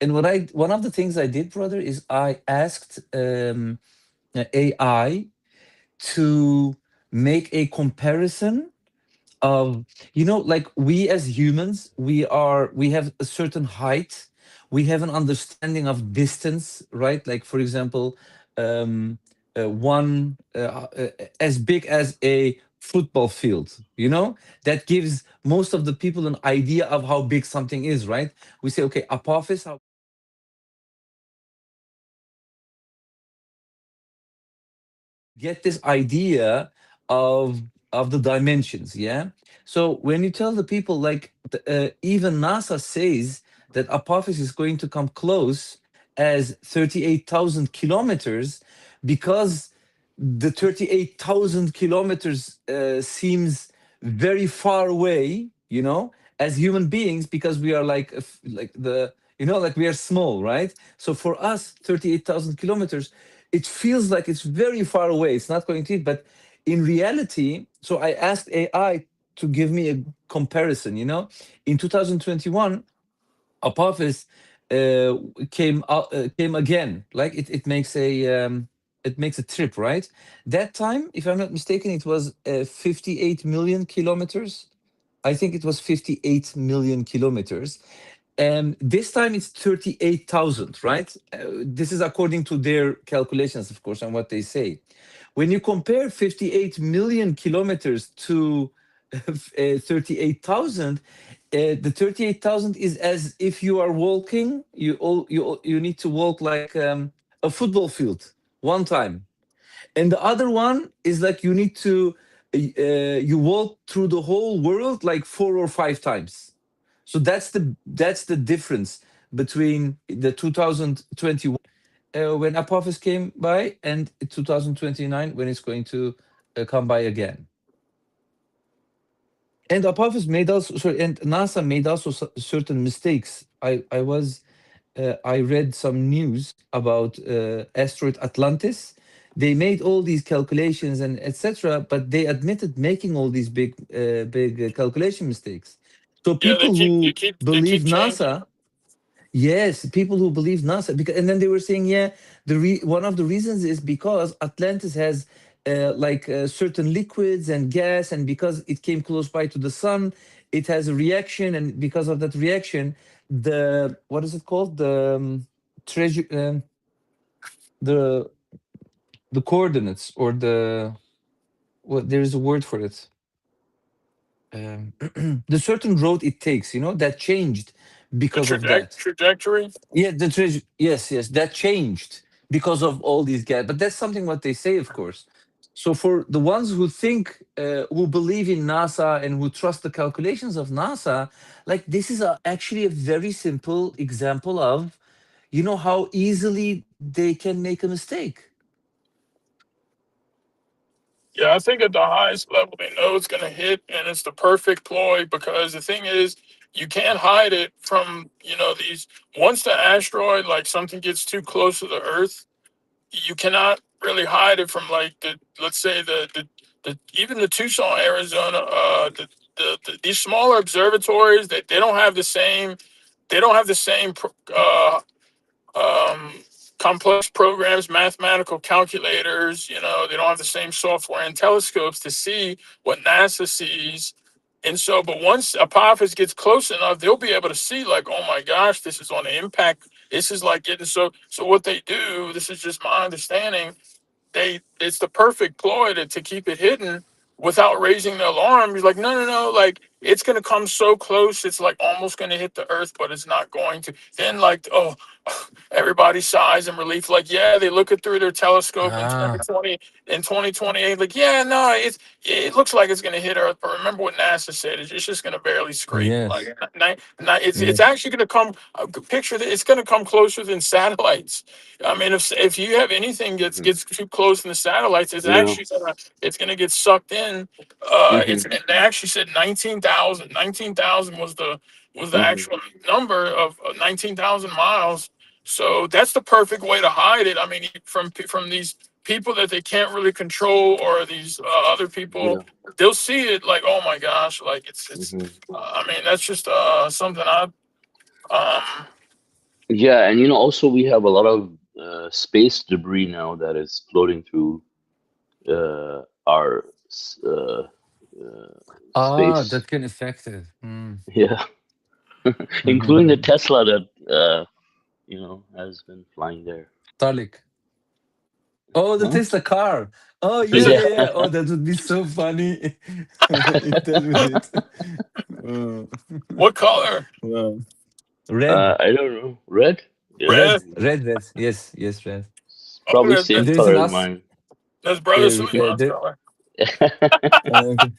And one of the things I did, brother, is I asked AI to make a comparison of, like, we as humans, we have a certain height, we have an understanding of distance, right? Like, for example, um one as big as a football field, that gives most of the people an idea of how big something is, right? We say, okay, Apophis, how get this idea of the dimensions, yeah. So when you tell the people, like, even NASA says that Apophis is going to come close as 38,000 kilometers, because the 38,000 kilometers seems very far away, as human beings, because we are like like the like we are small, right? So for us, 38,000 kilometers, it feels like it's very far away. It's not going to it, but in reality, so I asked AI to give me a comparison. In 2021, Apophis came again. Like, it makes a trip, right? That time, if I'm not mistaken, it was 58 million kilometers. I think it was 58 million kilometers. And this time it's 38,000, right? This is according to their calculations, of course, and what they say. When you compare 58 million kilometers to 38,000, the 38,000 is as if you are walking, you need to walk like a football field one time. And the other one is like you need to, you walk through the whole world like 4 or 5 times. So that's the difference between the 2021, when Apophis came by, and 2029 when it's going to come by again. And Apophis made also, sorry, and NASA made also certain mistakes. I read some news about asteroid Atlantis. They made all these calculations and etc., but they admitted making all these big calculation mistakes. So Yeah, they people keep they who keep they believe keep changing. NASA, yes, people who believe NASA, because, and then they were saying, yeah, one of the reasons is because Atlantis has like certain liquids and gas, and because it came close by to the sun, it has a reaction, and because of that reaction, the what is it called, treasure, the coordinates, or what, there is a word for it, um, the certain road it takes, that changed The because of that. trajectory. Yeah, yes, yes, that changed because of all these guys. But that's something what they say, of course. So for the ones who think, who believe in NASA and who trust the calculations of NASA, like, this is actually a very simple example of, how easily they can make a mistake. Yeah, I think at the highest level they know it's going to hit, and it's the perfect ploy because the thing is, you can't hide it from these. Once the asteroid, like something gets too close to the Earth, you cannot really hide it from, like, the, let's say, the even the Tucson, Arizona, these smaller observatories, they don't have the same, they don't have the same um, complex programs, mathematical calculators. They don't have the same software and telescopes to see what NASA sees. And so, but once Apophis gets close enough, they'll be able to see, like, oh my gosh, this is on the impact. This is like getting so. So what they do, this is just my understanding, it's the perfect ploy to keep it hidden without raising the alarm. He's like, no, no, no, like, it's gonna come so close, it's like almost gonna hit the earth, but it's not going to. Then, like, oh, everybody sighs in relief. Like, yeah, they look it through their telescope in Ah, 2020, in 2028. Like, yeah, no, it looks like it's gonna hit Earth, but remember what NASA said? It's just gonna barely scrape. yes, Like, it's yes. actually gonna come. Picture that it's gonna come closer than satellites. I mean, if you have anything Hmm. gets too close in the satellites, Yeah. it's gonna get sucked in. Hmm. It's and they actually said 19,000. 19,000 was the Hmm. actual number of 19,000 miles. So that's the perfect way to hide it. I mean, from these people that they can't really control, or these other people, Yeah. they'll see it like, oh my gosh, like it's. Hmm. I mean, that's just something um Yeah, and also we have a lot of space debris now that is floating through our Ah, space. that can affect it. Mm. Yeah, including the Tesla that has been flying there. Talik. Oh, the Huh? Tesla car. Oh, yeah, Yeah. yeah, yeah. Oh, that would be so funny if that was it. Oh. What color? Wow. Red, I don't know. Red? Yeah, Red. red. Yes, yes, red. it's Oh, probably same There's color an as us. mine. that's brother Yeah, yeah, Suleiman's color. okay.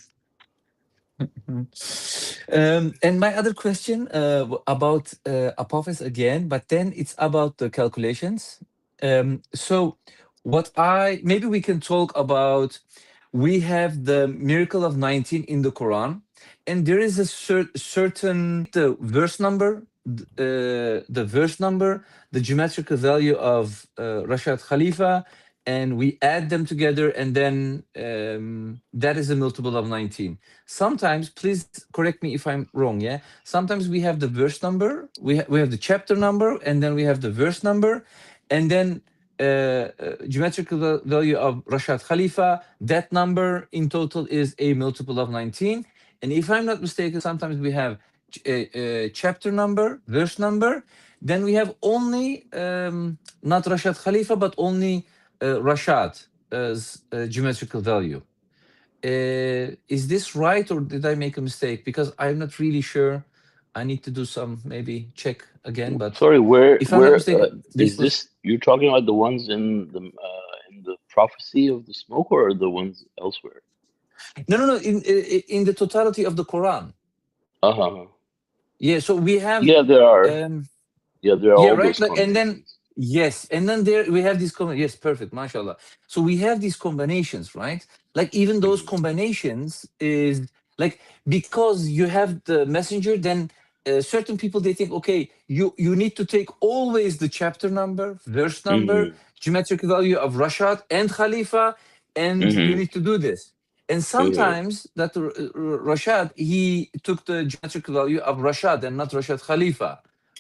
And my other question about Apophis again, but then it's about the calculations. So, what I maybe we can talk about. We have the miracle of 19 in the Quran, and there is a certain the verse number, the verse number, the geometrical value of Rashad Khalifa, and we add them together, and then that is a multiple of 19. Sometimes, please correct me if I'm wrong, yeah, sometimes we have the verse number, we have the chapter number, and then we have the verse number, and then geometrical value of Rashad Khalifa, that number in total is a multiple of 19. And if I'm not mistaken, sometimes we have a chapter number, verse number, then we have only not Rashad Khalifa, but only Rashad as geometrical value. Is this right, or did I make a mistake? Because I'm not really sure. I need to do some maybe check again. But Sorry, where if I'm not where mistaken, this is was this? You're talking about the ones in the prophecy of the smoke, or the ones elsewhere? no. In the totality of the Quran. Uh-huh. Yeah. So we have Yeah, there are. um, Yeah, there are yeah, all right. those Like, and then combinations. yes, and then there we have these yes, perfect, mashallah. So we have these combinations, right? Like even those Hmm. combinations is like because you have the messenger, then certain people they think, okay, you need to take always the chapter number, verse number, Hmm. geometric value of Rashad and Khalifa, and you Hmm. need to do this. And Hmm. sometimes that Rashad he took the geometric value of Rashad and not Rashad Khalifa,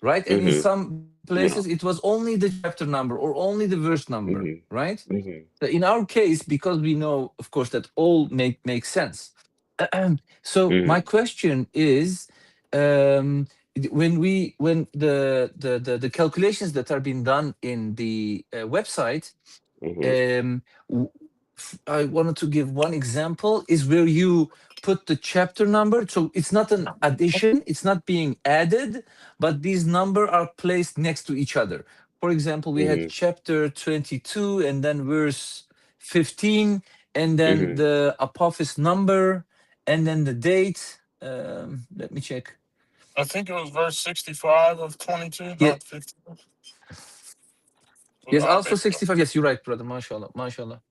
right? And in Hmm. some places it Yeah. was only the chapter number or only the verse number, Hmm. right? Hmm. So in our case, because we know, of course, that all makes sense. So my Hmm. question is, um, when the calculations that are being done in the website, Hmm. um, w- I wanted to give one example is where you put the chapter number. So it's not an addition, it's not being added, but these number are placed next to each other. For example, we had Hmm. chapter 22 and then verse 15, and then Hmm. the apophis number, and then the date. Let me check. I think it was verse 65 of 22, Yeah, not 50. yes, also Based 65. Yes, you're right, brother. Mashallah, mashallah.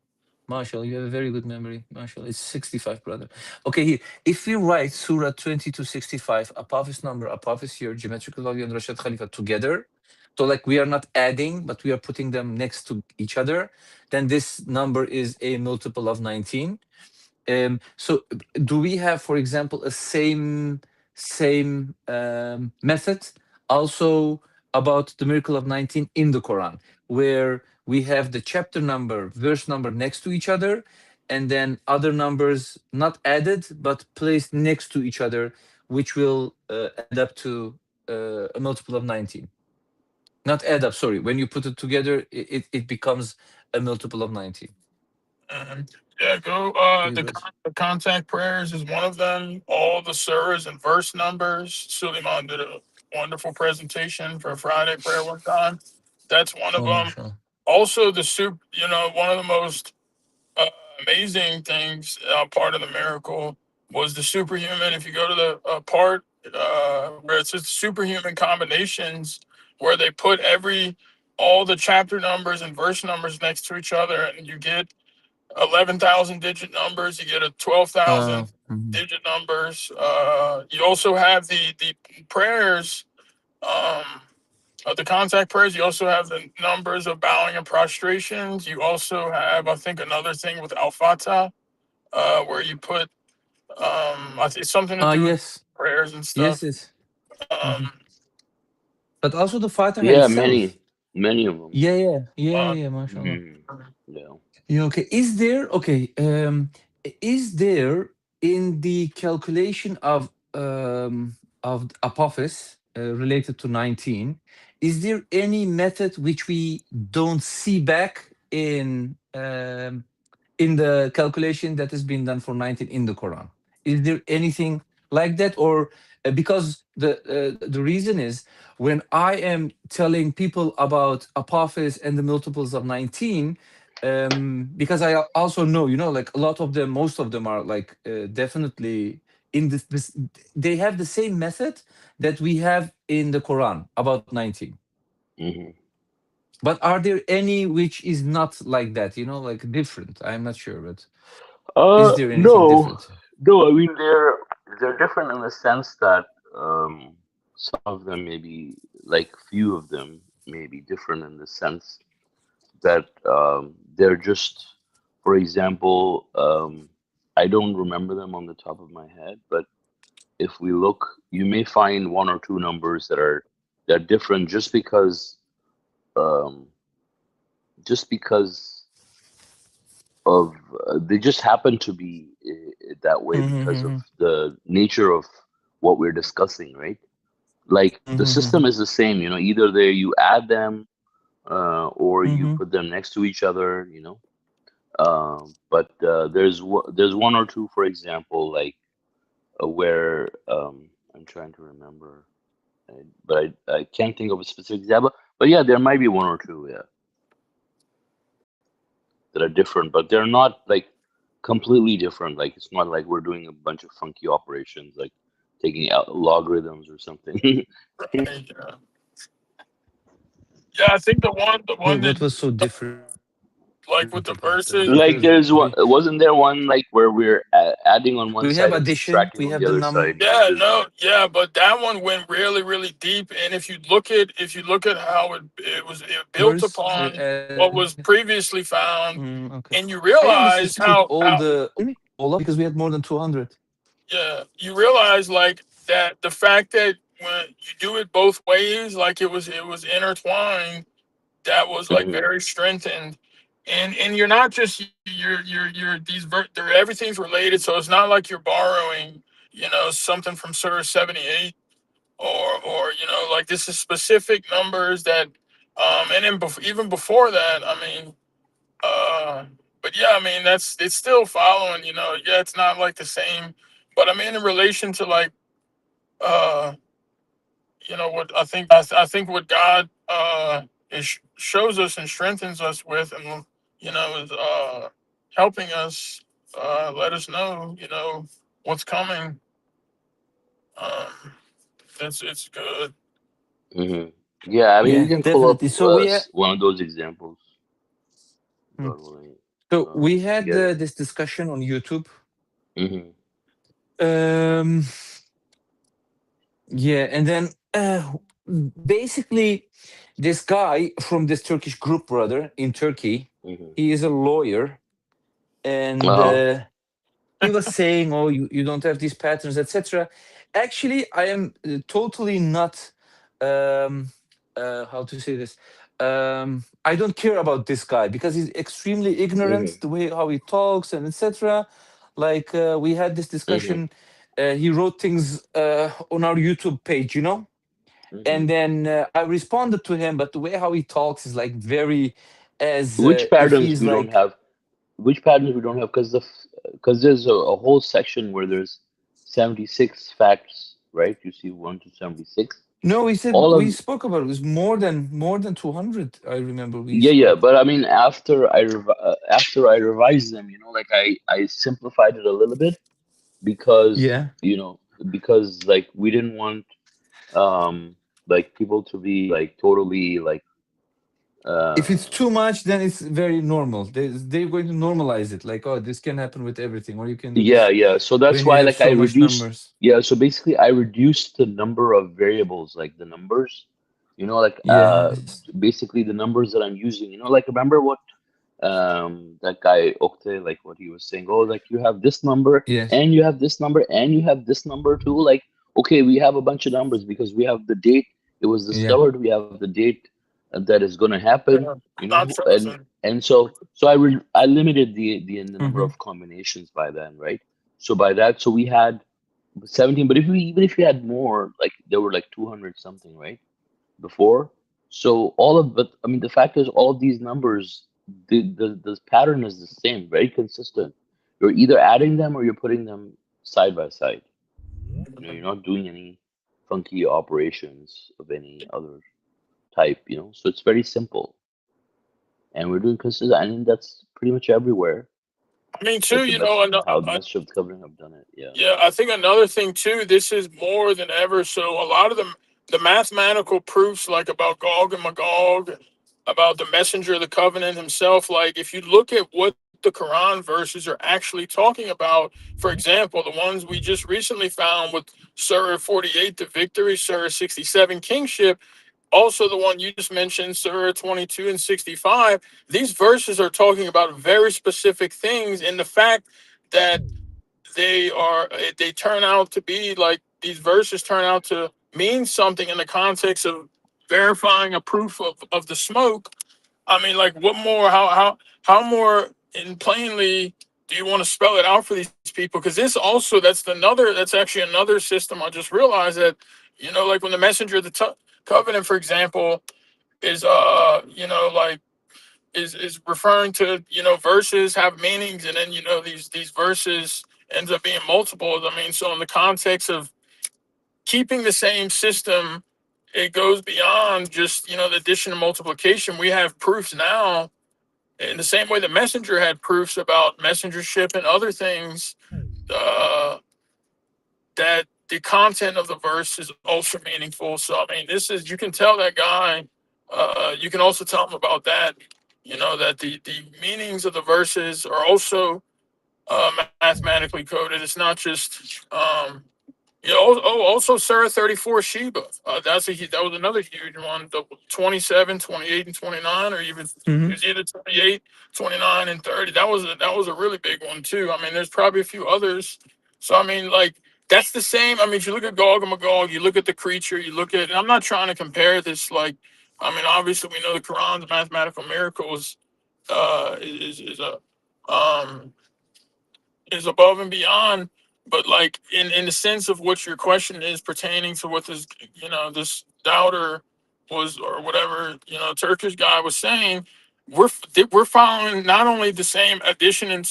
Marshall, you have a very good memory. Marshall, it's 65, brother. Okay, here. If we write Surah 20 to 65, Apophis number, Apophis year, geometrical value, and Rashad Khalifa together, so like we are not adding, but we are putting them next to each other, then this number is a multiple of 19. So do we have, for example, a same method also about the miracle of 19 in the Quran, where we have the chapter number, verse number next to each other, and then other numbers not added but placed next to each other, which will add up to a multiple of 19. Not add up, sorry. When you put it together, it becomes a multiple of 19. Yeah, go. Okay, good. The contact prayers is one of them. All the surahs and verse numbers. Suleiman did a wonderful presentation for Friday prayer one time. That's one of Oh, them. mashallah. Also, the soup. One of the most uh, amazing things, part of the miracle was the superhuman. If you go to the part where it says superhuman combinations, where they put all the chapter numbers and verse numbers next to each other, and you get 11,000 digit numbers. You get a 12,000 Mhm. digit numbers. You also have the prayers. Um, the contact prayers, you also have the numbers of bowing and prostrations. You also have, I think, another thing with Al Fatah, where you put, I think it's something to do with Yes. prayers and Yes, stuff. yes. Um, Mhm. but also the Fatiha Yeah, itself. many of them. Yeah, mashallah. Hmm. Yeah. Yeah, okay. Is there in the calculation of Apophis related to 19, is there any method which we don't see back in the calculation that has been done for 19 in the Quran? Is there anything like that? Or because the reason is when I am telling people about Apophis and the multiples of 19, because I also know, like a lot of them, most of them are like definitely in this, they have the same method that we have in the Quran about 19. Hmm. But are there any which is not like that, like different? I'm not sure, but is there anything No, different? no. I mean, they're different in the sense that some of them maybe, like few of them, may be different in the sense that they're just, for example, I don't remember them on the top of my head, but if we look, you may find one or two numbers that are different um, just because of they just happen to be that way because of Mm-hmm, the nature of what we're discussing, right? Like the mm-hmm, system is the same, either there you add them or you mm-hmm, put them next to each other. But there's one or two, for example, like where I'm trying to remember, but I can't think of a specific example. But yeah, there might be one or two, yeah, that are different, but they're not like completely different. Like it's not like we're doing a bunch of funky operations, like taking out logarithms or something. Right, yeah. Yeah, I think the one that what was so different like with about the it? verses. Like Because there's one, wasn't there one like where we're adding on one we have side and addition, subtracting we on the have the other num. side? Like Yeah, there's no, yeah, but that one went really, really deep. And if you look at how it built Numbers upon and what was previously found, okay. and you I understood realize all how the all of because we had more than 200. yeah, you realize like that the fact that when you do it both ways, like it was intertwined, that was like hmm very strengthened. And you're not just they're everything's related, so it's not like you're borrowing, something from Surah 78, or like this is specific numbers that and then even before that, I mean, uh but yeah, I mean, it's still following, yeah, it's not like the same, but I mean in relation to like uh what I think what God shows us and strengthens us with, and is helping us, let us know, what's coming. Um, it's good. hmm Yeah, I mean, we Yeah, can pull up definitely. So we had one of those examples. mm. God willing. so we had Yeah. this discussion on YouTube. hmm Um, yeah, and then basically, this guy from this Turkish group, brother, in Turkey, hmm he is a lawyer, and Uh-huh. he was saying, "Oh, you don't have these patterns, etc." Actually, I am totally not. How to say this? I don't care about this guy because he's extremely hmm ignorant, the way how he talks and etc. Like we had this hmm discussion. He wrote things on our YouTube page, hmm and then I responded to him, but the way how he talks is like very, as Which if patterns he's we don't like. have? Which patterns we don't have? Because there's a whole section where there's 76 facts, right? You see 1 to 76. No, we said All we of spoke about it. It was more than 200. I remember we Yeah, spoke. but I mean, after I revised them, like I simplified it a little bit because Yeah. like we didn't want like people to be like totally like If it's uh too much, then it's very normal. They're going to normalize it. Like, oh, this can happen with everything, or you can do yeah, this yeah. So that's when you why have like I so much reduced. numbers. Yeah, so basically I reduced the number of variables, like the numbers, like Yes. basically the numbers that I'm using. Like remember what that guy Okte, like what he was saying, oh, like you have this number Yes. and you have this number and you have this number too. Like, okay, we have a bunch of numbers because we have the date It was Yeah. discovered. We have the date that is going to happen, Yeah, you not know, frozen. and so I limited the number Hmm. of combinations by then, right? So by that, so we had 17. But if we even if we had more, like there were like 200 something, right? Before. So all of but I mean the fact is all of these numbers, the pattern is the same, very consistent. You're either adding them or you're putting them side by side. You know, you're not doing any funky operations of any other type, you know. So it's very simple. And we're doing consistent. I mean that's pretty much everywhere. I mean, too, Like the best how the Mestre of the Covenant have done it. Yeah. yeah, I think another thing too. This is more than ever. So a lot of the mathematical proofs, like about Gog and Magog, about the messenger of the covenant himself. Like if you look at what the Quran verses are actually talking about, for example, the ones we just recently found with Surah 48, the victory, Surah 67, kingship. Also, the one you just mentioned, Surah 22 and 65, these verses are talking about very specific things. And the fact that they turn out to be like these verses turn out to mean something in the context of verifying a proof of the smoke. I mean, like what more, how more in plainly do you want to spell it out for these people? Because this also, that's actually another system. I just realized that, like when the messenger of the covenant, for example, is like is referring to, verses have meanings, and then these verses ends up being multiples. I mean, so in the context of keeping the same system, it goes beyond just, the addition and multiplication. We have proofs now in the same way the messenger had proofs about messengership and other things, uh, that the content of the verse is ultra meaningful. So I mean, this is, you can tell that guy. You can also tell him about that. That the meanings of the verses are also mathematically coded. It's not just also Surah 34 Sheba. That was another huge one. The 27, 28, and 29, or even it Hmm. was either 28, 29, and 30. That was a really big one too. I mean, there's probably a few others. So I mean, like that's the same. I mean, if you look at Gog and Magog, you look at the creature, you look at. And I'm not trying to compare this. Like, I mean, obviously we know the Quran's mathematical miracles is a um is above and beyond. But like in the sense of what your question is pertaining to what this doubter was, or whatever, Turkish guy was saying, we're following not only the same addition and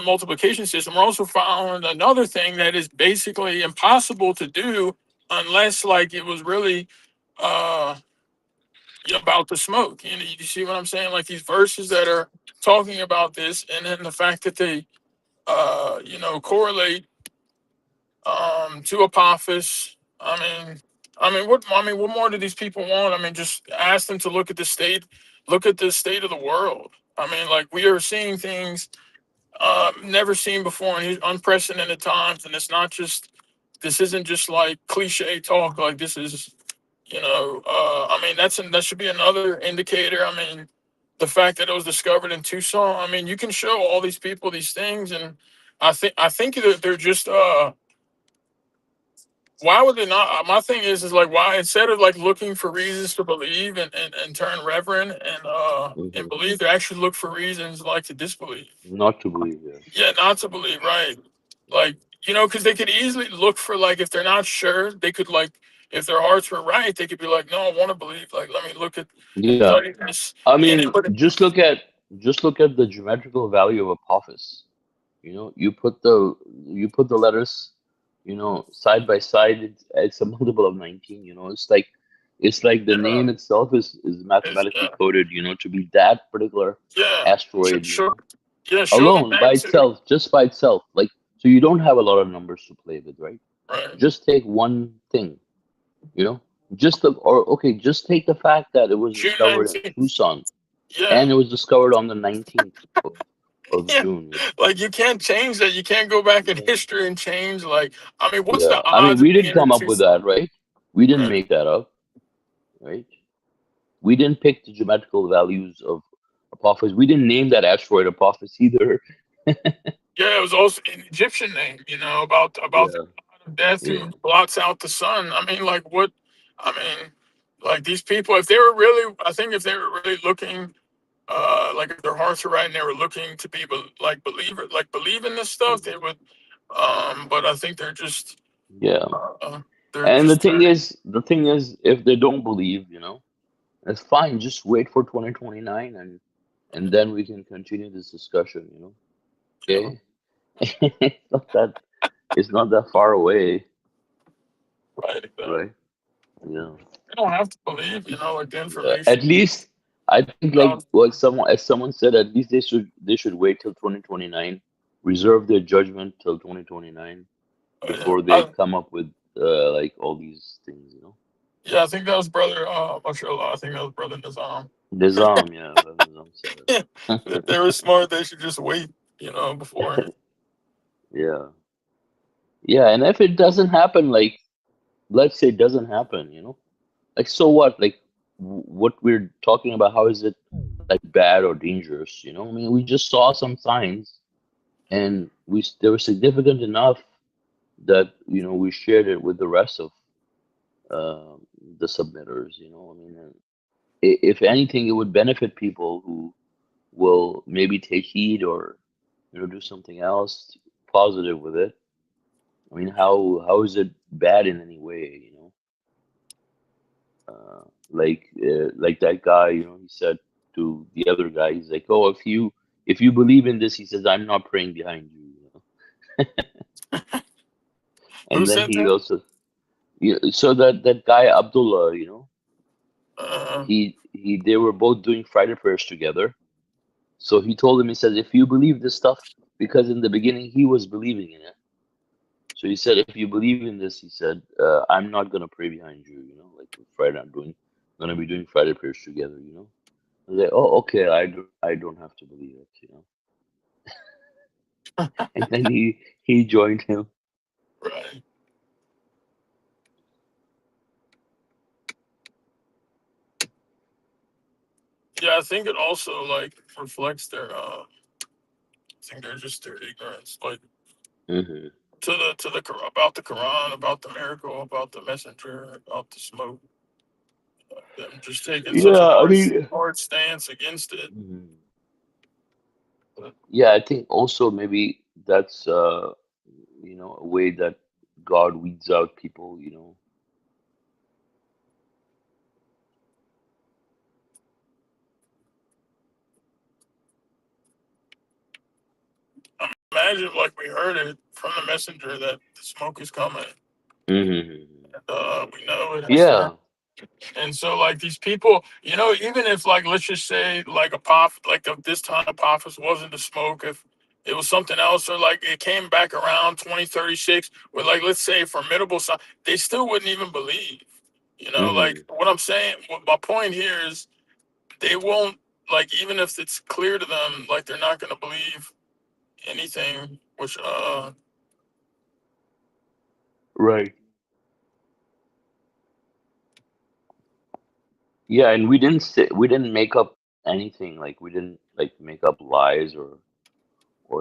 multiplication system, we're also following another thing that is basically impossible to do unless like it was really uh about the smoke. You see what I'm saying? Like these verses that are talking about this, and then the fact that they correlate to Apophis. What more do these people want? I mean, just ask them to look at the state of the world. I mean, like we are seeing things never seen before in these unprecedented times, and this isn't just like cliche talk. Like this is, I mean, that should be another indicator. I mean, the fact that it was discovered in Tucson. I mean, you can show all these people these things, and I think that they're just why would they not? My thing is like why, instead of like looking for reasons to believe and turn reverent and Hmm. believe, they actually look for reasons like to disbelieve. Not to believe. Yeah. Yeah, not to believe, right? Like, because they could easily look for, like, if they're not sure, they could, like, if their hearts were right, they could be like, no, I want to believe. Like, let me look at and Yeah. study this. I And mean, it would, just look at the geometrical value of Apophis. You know, you put the letters, side by side. It's a multiple of 19. You know, it's like the yeah, name itself is it's, mathematically coded. To be that particular yeah, asteroid. show, yeah, show the Alone by magnitude. itself, just by itself. Like, so you don't have a lot of numbers to play with, right? Right. Just take one thing. You know, just take the fact that it was June discovered in 19th. Tucson, Yeah. and it was discovered on the 19th of Yeah. June. Like, you can't change that. You can't go back in Yeah. history and change, like, I mean, what's Yeah, the I mean, odds we of didn't being in come up with Tucson? that, right? We didn't Right. make that up, right? We didn't pick the geometrical values of Apophis. We didn't name that asteroid Apophis either. Yeah, it was also an Egyptian name, about the Yeah, god of death yeah. who blots out the sun. I mean, like what? I mean, like these people, if they were really, I think if they were really looking, like if their hearts are right and they were looking to be like believer, like believe in this stuff, they would. But I think Yeah. they're And just turning. the thing is, if they don't believe, it's fine. Just wait for 2029, and then we can continue this discussion. You know, Okay. It's not that it's not that far away, right? Exactly. right? Yeah. They don't have to believe. Like the Yeah. information. At least I think, like Um, what someone said, at least they should wait till 2029, reserve their judgment till 2029 yeah, before they come up with like all these things. yeah, I think that was brother. Mashallah, I think that was brother Nizam. Nizam, yeah, that Nizam said If they it. were smart, they should just wait. Before. Yeah. Yeah, and if it doesn't happen, like let's say it doesn't happen, like so what? Like what we're talking about, how is it like bad or dangerous? I mean, we just saw some signs, and they were significant enough that we shared it with the rest of uh, the submitters. I mean, if anything, it would benefit people who will maybe take heed or do something else positive with it. I mean, how is it bad in any way? Like that guy, he said to the other guy, he's like, "Oh, if you believe in this," he says, "I'm not praying behind you." Who And then said he that? also, so that guy Abdullah, Uh, they were both doing Friday prayers together. So he told him, he says, "If you believe this stuff," because in the beginning he was believing in it. So he said, "If you believe in this," he said, "I'm not gonna pray behind you. Like Friday, gonna be doing Friday prayers together. I was like, "Oh, okay. I don't have to believe it. And then he joined him. right. Yeah, I think it also like reflects their. I think they're just their ignorance, like Hmm. to the about the Quran, about the miracle, about the messenger, about the smoke. Them just taking such a Yeah, I hard mean, hard stance against it. mhm. But, Yeah, I think also maybe that's a way that God weeds out people. imagine like we heard it from the messenger that the smoke is coming. Hmm. We know it has to. Yeah. And so, like these people, even if, like, let's just say, like like this time Apophis wasn't the smoke, if it was something else, or like it came back around 2036 with, like, let's say, formidable sign, they still wouldn't even believe. Like Hmm. what I'm saying, what my point here is, they won't, like, even if it's clear to them, like, they're not going to believe anything, which, Right. Yeah, and we didn't make up anything. Like we didn't like make up lies or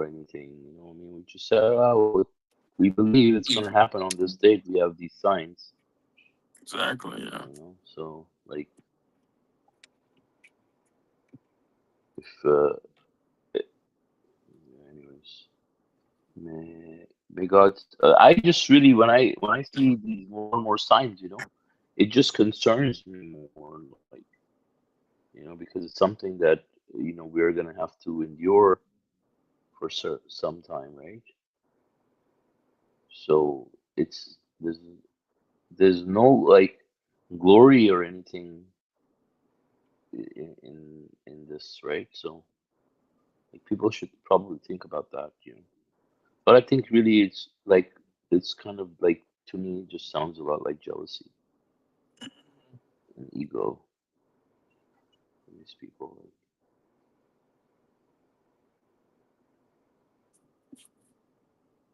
anything. I mean, we just said, "Oh, we believe it's gonna happen on this date. We have these signs." exactly, yeah. So like if anyways, may God. I just really when I see these more and more signs, it just concerns me more. Like because it's something that we're gonna have to endure for some time, right? So there's no like glory or anything in this, right? So like people should probably think about that. But I think really it's kind of like to me it just sounds a lot like jealousy and ego in these people.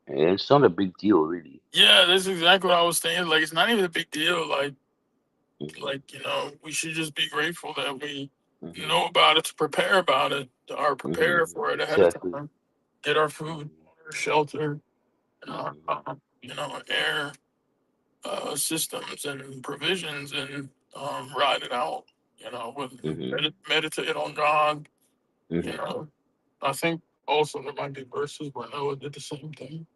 And it's not a big deal, really. Yeah, that's exactly what I was saying. Like, it's not even a big deal. Hmm. We should just be grateful that we Hmm. know about it, to prepare about it, or Hmm. prepare for it ahead of Exactly. time. Get our food, water, shelter, Hmm. air. systems and provisions and ride it out. You know, with Mm-hmm. meditate on God. You Mm-hmm. know, I think also there might be verses where Noah did the same thing.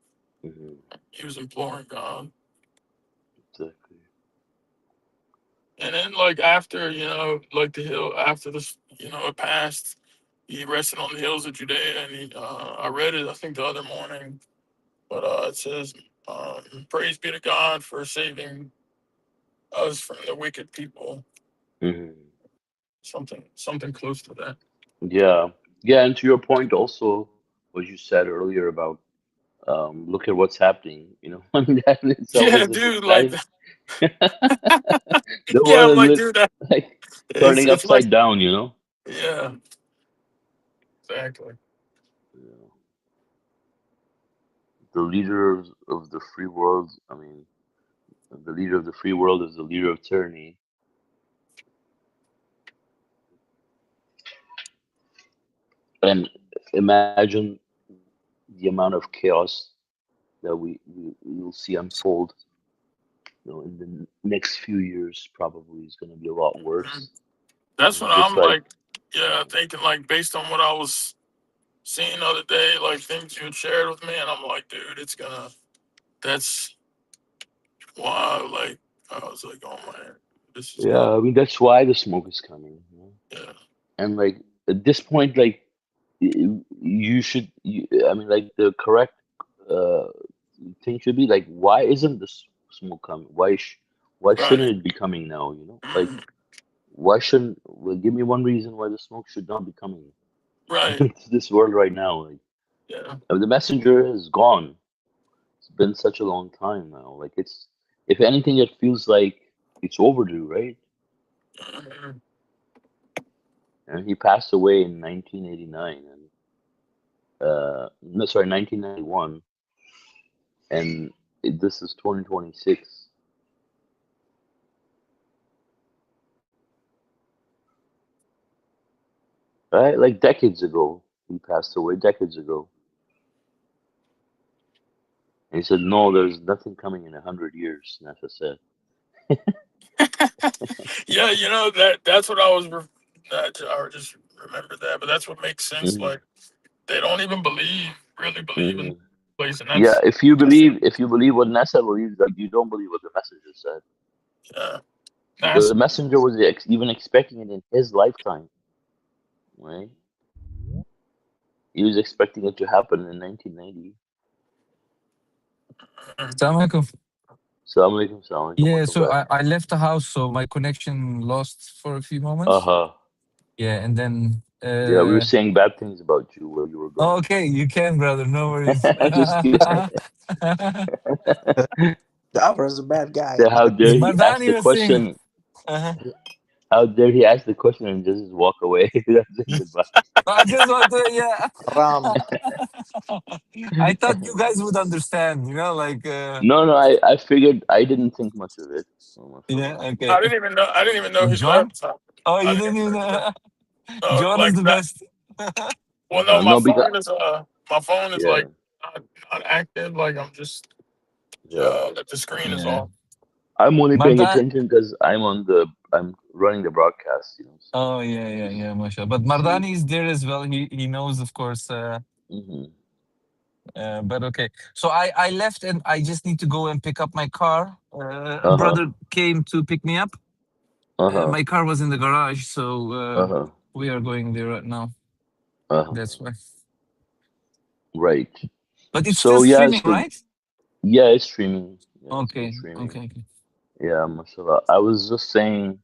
Mm-hmm. He was imploring God. Exactly. And then, like, after, like the hill, after this, it passed, he rested on the hills of Judea. And I read it, I think, the other morning. But it says, praise be to God for saving us from the wicked people. Mm-hmm. Something close to that. Yeah. Yeah, and to your point also, what you said earlier about look at what's happening, I mean that in itself Yeah, is a good dude, like, sign. The yeah, I'm world like, is dude, that, like it's, turning it's like, upside down. yeah, exactly. Yeah. The leader of the free world, I mean, the leader of the free world is the leader of tyranny. And imagine the amount of chaos that we will see unfold, in the next few years. Probably is going to be a lot Mhm. worse. That's what Just I'm like, like, yeah, thinking, like, based on what I was seeing the other day, like things you had shared with me, and I'm like, dude, that's why, like, I was like, oh man, this is yeah, gonna, I mean that's why the smoke is coming. yeah, And like at this point, like you should, I mean, like the correct uh, thing should be like, why isn't this smoke coming? Why right, shouldn't it be coming now? Like mhm, why shouldn't? Well, give me one reason why the smoke should not be coming right, to this world right now. Like yeah, I mean, the messenger is gone. It's been such a long time now. Like if anything, it feels like it's overdue, right? mhm. And he passed away in 1989, and no, sorry, 1991, and this is 2026, right? Like decades ago, he passed away decades ago. And he said, "No, there's nothing coming in 100 years." NASA said. Yeah, that's what I was. That I just remember that, but that's what makes sense. Hmm. Like they don't even really believe in Hmm. place, and Yeah, that's if you believe what NASA believes, like you don't believe what the messenger said, yeah, because the that's messenger was even expecting it in his lifetime, right? He was expecting it to happen in 1990. Assalamu alaikum. Assalamu alaikum, assalamu alaikum, Yeah, so warahmatullah. I left the house, so my connection lost for a few moments. Uh-huh. Yeah, and then Yeah, we were saying bad things about you where you were oh, going. okay, you can, brother. No worries. Just kidding. Jafar is a bad guy. So how It's dare he ask Mardani the was saying. question? How dare he ask the question and just walk away without saying goodbye? I just want to, yeah. Ram. I thought you guys would understand, like, No, no, I figured I didn't think much of it. Oh, yeah, mashallah. okay. I didn't even know he John? left. Oh, I you didn't didn't even even, know he left. John is Like the that. best. Well, no, No, because my phone is yeah, like not active. Like I'm just yeah. the screen is Yeah. off. I'm only paying Mardan, attention because I'm running the broadcast. So oh, yeah, yeah, just yeah, mashallah. But to see. Mardani is there as well. He knows, of course. Hmm. But okay. So I left and I just need to go and pick up my car. A Uh huh. brother came to pick me up. Uh huh. My car was in the garage, so Uh huh. we are going there right now. Uh huh. That's why. Right. But it's still So yeah. streaming, So right? yeah, it's streaming. Yeah, it's been Okay, streaming. okay, okay. Yeah, mashallah. I was just saying,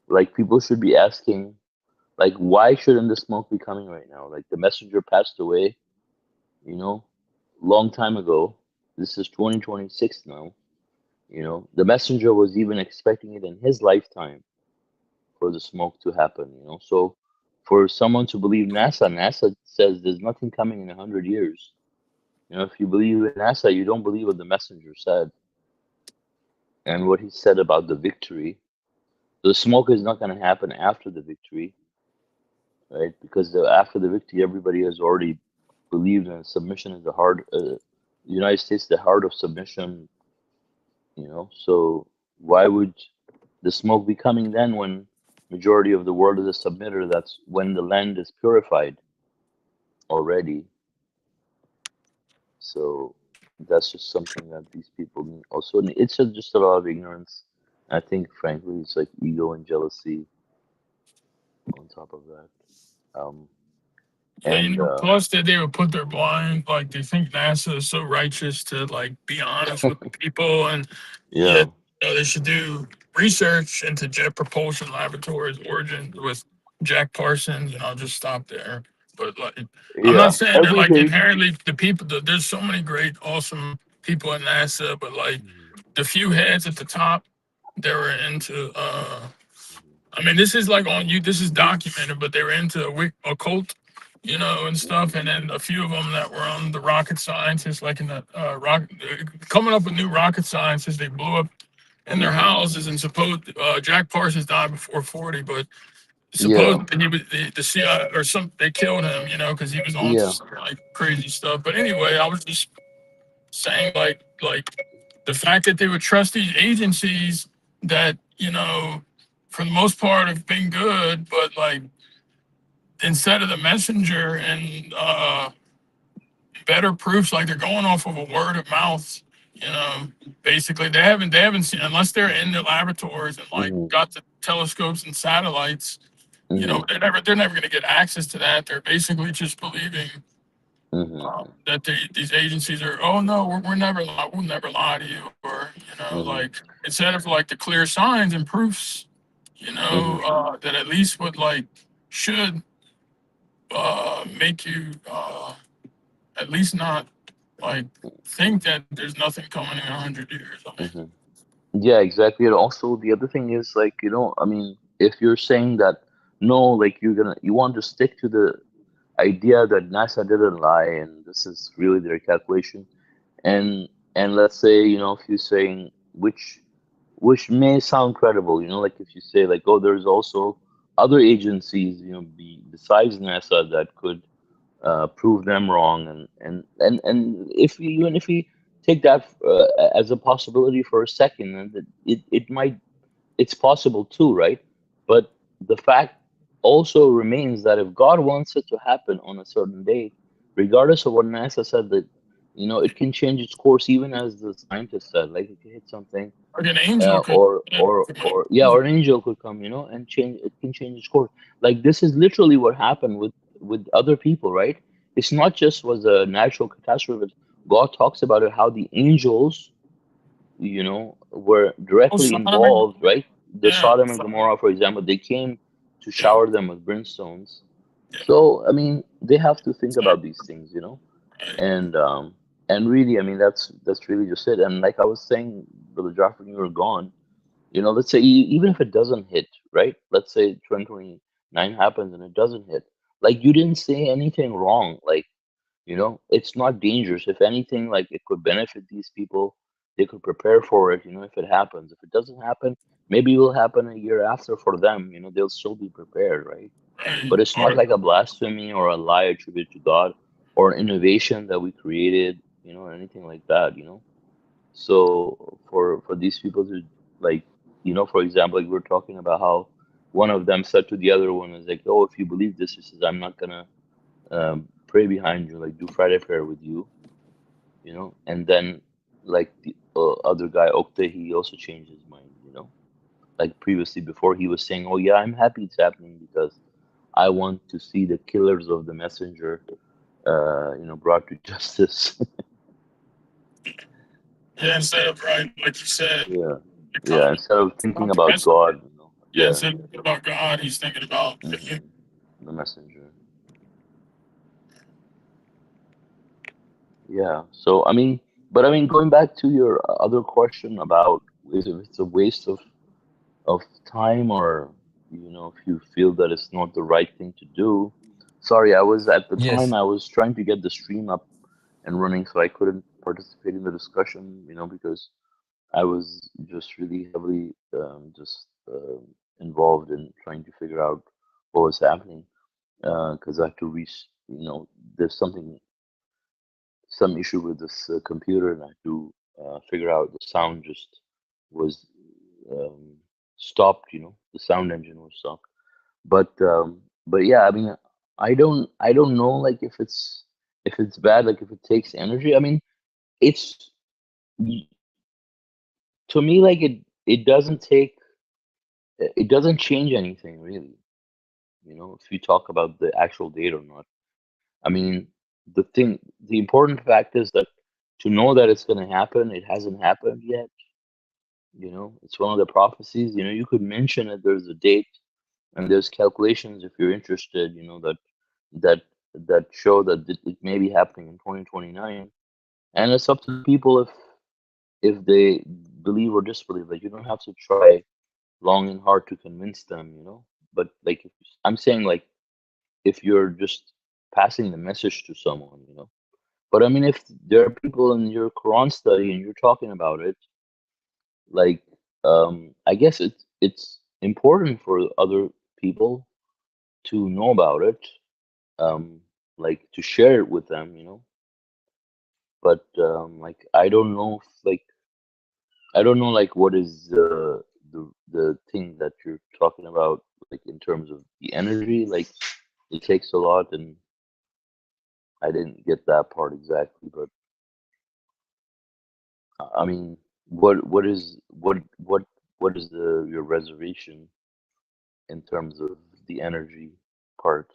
like, people should be asking, like, why shouldn't the smoke be coming right now? Like, the messenger passed away, you know, long time ago. This is 2026 now. The messenger was even expecting it in his lifetime for the smoke to happen. So, for someone to believe NASA says there's nothing coming in 100 years. If you believe in NASA, you don't believe what the messenger said and what he said about the victory. The smoke is not going to happen after the victory, right? Because after the victory, everybody has already believed in submission is the heart. The United States, the heart of submission. So why would the smoke be coming then when majority of the world is a submitter? That's when the land is purified already. So that's just something that these people need. Also, it's just a lot of ignorance. I think, frankly, it's like ego and jealousy on top of that. Um, Yeah, and plus that they would put their blind, like they think NASA is so righteous to like be honest with the people, and yeah, yet they should do research into Jet Propulsion Laboratories origin with Jack Parsons, and I'll just stop there. But like, I'm not yeah, saying they're like everything. inherently the people. There's so many great, awesome people at NASA, but like Mhm, the few heads at the top, they were into. mhm, I mean, this is like on you. This is documented, but they were into occult, and stuff. mhm, And then a few of them that were on the rocket scientists, like in the coming up with new rocket scientists. They blew up in their mhm. houses, and supposed Jack Parsons died before 40, but Yeah, supposedly he was the CIA or some. They killed him, because he was on yeah. some like crazy stuff. But anyway, I was just saying like the fact that they would trust these agencies that for the most part have been good, but like instead of the messenger and better proofs, like they're going off of a word of mouth. You know, basically they haven't seen unless they're in the laboratories and like Mhm, got the telescopes and satellites. mhm, They're never going to get access to that. They're basically just believing mhm, that these agencies are. Oh no, we're never we'll never lie to you, or mhm, like instead of like the clear signs and proofs, mhm, that at least would like should make you at least not like think that there's nothing coming in 100 years. I mean, mhm. Yeah, exactly. And also the other thing is like, I mean, if you're saying that no, like you want to stick to the idea that NASA didn't lie and this is really their calculation, and let's say, if you're saying which may sound credible, like if you say like, oh, there's also other agencies, besides NASA that could prove them wrong, and even if we take that as a possibility for a second, and that it might, it's possible too, right? But the fact also remains that if God wants it to happen on a certain day, regardless of what NASA said, that it can change its course, even as the scientist said, like it could hit something, like an angel could. or yeah, or an angel could come, and change, it can change its course. Like this is literally what happened with other people, right? It's not just was a natural catastrophe. God talks about it, how the angels, were Oh, directly Sodom and involved, right? The yeah, Sodom and Gomorrah, for example, they came to yeah, shower them with brimstones. yeah. So I mean, they have to think Exactly. about these things, and really, I mean, that's really just it. And like I was saying, Brother Jaffer, when you were gone, let's say even if it doesn't hit, right? Let's say 2029 happens and it doesn't hit. Like you didn't say anything wrong. Like, it's not dangerous. If anything, like it could benefit these people. They could prepare for it, if it happens. If it doesn't happen, maybe it will happen a year after for them. They'll still be prepared, right? Right. But it's not Or like a blasphemy or a lie attributed to God or an innovation that we created, or anything like that. So for these people to, like, for example, like we're talking about how one of them said to the other one is like, oh, if you believe this, he says, I'm not gonna pray behind you, like do Friday prayer with you, and then like the other guy, Okta, he also changed his mind. Like previously, before he was saying, oh yeah, I'm happy it's happening because I want to see the killers of the messenger, brought to justice. yeah, instead of right, like you said, Yeah, the yeah. common Instead of thinking about the about messenger. God, Yeah, yeah, instead of thinking about God, he's thinking about hmm the messenger. Yeah. So I mean, but I mean, going back to your other question about is if it's a waste of time, or if you feel that it's not the right thing to do. Sorry, I was at the time Yes. I was trying to get the stream up and running, so I couldn't participate in the discussion, because I was just really heavily involved in trying to figure out what was happening, because I had to reach, there's some issue with this computer, and I had to figure out the sound just was um, stopped. The sound engine was stopped. But yeah, I mean, I don't know, like, if it's bad, like if it takes energy. I mean, it's to me, like, it doesn't change anything really. If you talk about the actual date or not. I mean, the important fact is that to know that it's going to happen, it hasn't happened yet. It's one of the prophecies. You could mention it. There's a date, and there's calculations if you're interested. That that show that it may be happening in 2029, and it's up to the people if they believe or disbelieve. Like, you don't have to try long and hard to convince them. But like, I'm saying, like, if you're just passing the message to someone. But I mean, if there are people in your Quran study and you're talking about it, like, I guess it's important for other people to know about it, um, like, to share it with them. But like, I don't know, like, what is the thing that you're talking about, like, in terms of the energy, like, it takes a lot, and I didn't get that part exactly. But I mean, what is the your reservation in terms of the energy part?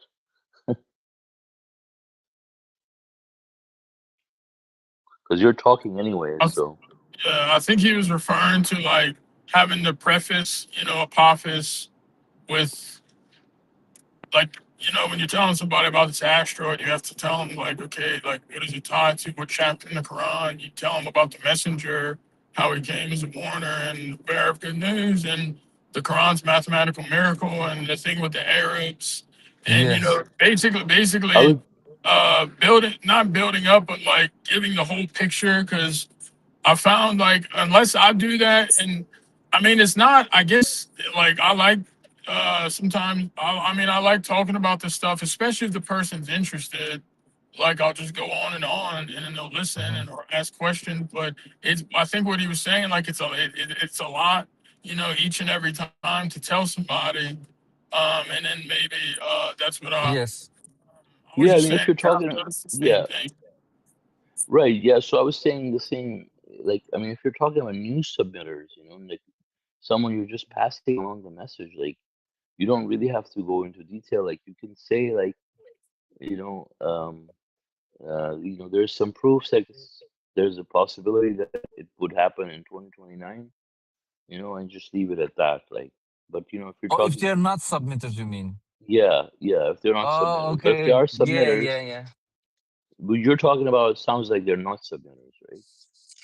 Because you're talking anyway, I, so. I think he was referring to like having to preface, Apophis with like, when you're telling somebody about this asteroid, you have to tell them like, okay, like what is it tied to? What chapter in the Quran? You tell them about the messenger, how he came as a warner and bearer of good news, and the Quran's mathematical miracle, and the thing with the Arabs, and Yes. I basically, would. building not building up, but like giving the whole picture, because I found like unless I do that, and I mean it's not. I guess like I like sometimes. I mean I like talking about this stuff, especially if the person's interested. Like I'll just go on, and then they'll listen Mhm. and or ask questions. But it's I think what he was saying, like it's a lot, each and every time to tell somebody. And then maybe that's what Yes. I was Yeah, I just mean, if saying. you're God talking, does the same yeah, thing. right, yeah. So I was saying the same. Like, I mean, if you're talking about new submitters, like someone you're just passing along the message, like, you don't really have to go into detail. Like, you can say, like, you know, um, there's some proofs, like, there's a possibility that it would happen in 2029. And just leave it at that. Like, but if you're Oh, if talking, they're not submitters, you mean? yeah, yeah, if they're not Oh, submitters, but if they okay. are Yeah, yeah, submitters, yeah. what you're talking about, it sounds like they're not submitters, right?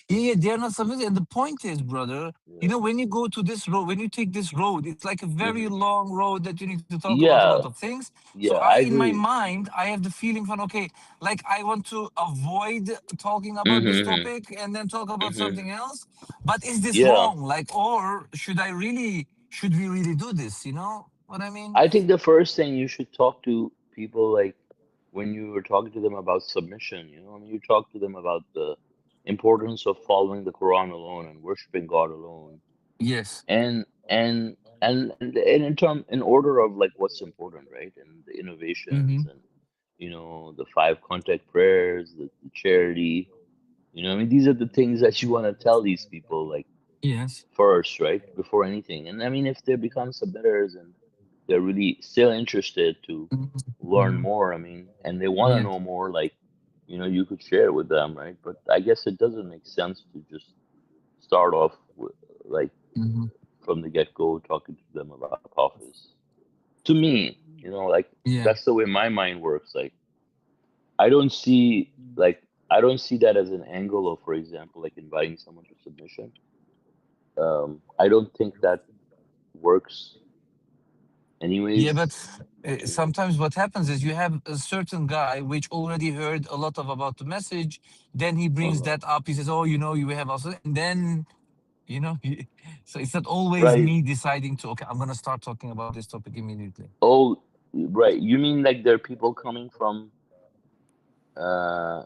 Yeah, yeah, they're not submitted. And the point is, brother, Yeah. when you go to this road, when you take this road, it's like a very Hmm. long road that you need to talk about a lot of Yeah, things. So yeah, I, I in my agree. mind, I have the feeling from, okay, like I want to avoid talking about this Hmm. topic and then talk about Hmm. something else. But is this Yeah, wrong? Like, or should we really do this? You know what I mean? I think the first thing you should talk to people, like, when you were talking to them about submission. I mean, you talk to them about the importance of following the Quran alone and worshiping God alone, Yes. and in order of, like, what's important, right? And the Mm-hmm. innovations, and the five contact prayers, the charity. I mean, these are the things that you want to tell these people, like, Yes. first, right, before anything. And I mean, if they become submitters and they're really still interested to learn Mm-hmm. more, I mean, and they want to Yeah. know more, like, you could share it with them, right? But I guess it doesn't make sense to just start off with, like, Mm-hmm. from the get-go, talking to them about Apophis. To me, like, Yeah. that's the way my mind works. Like, I don't see, like, I don't see that as an angle of, for example, like, inviting someone to submission. I don't think that works Yeah, but anyways. you know sometimes what happens is you have a certain guy which already heard a lot of about the message. Then he brings uh that up. He says, "Oh, you have also," and then so it's not always right. me deciding to. Okay, I'm gonna start talking about this topic immediately. Oh, right, you mean, like, there are people coming from, uh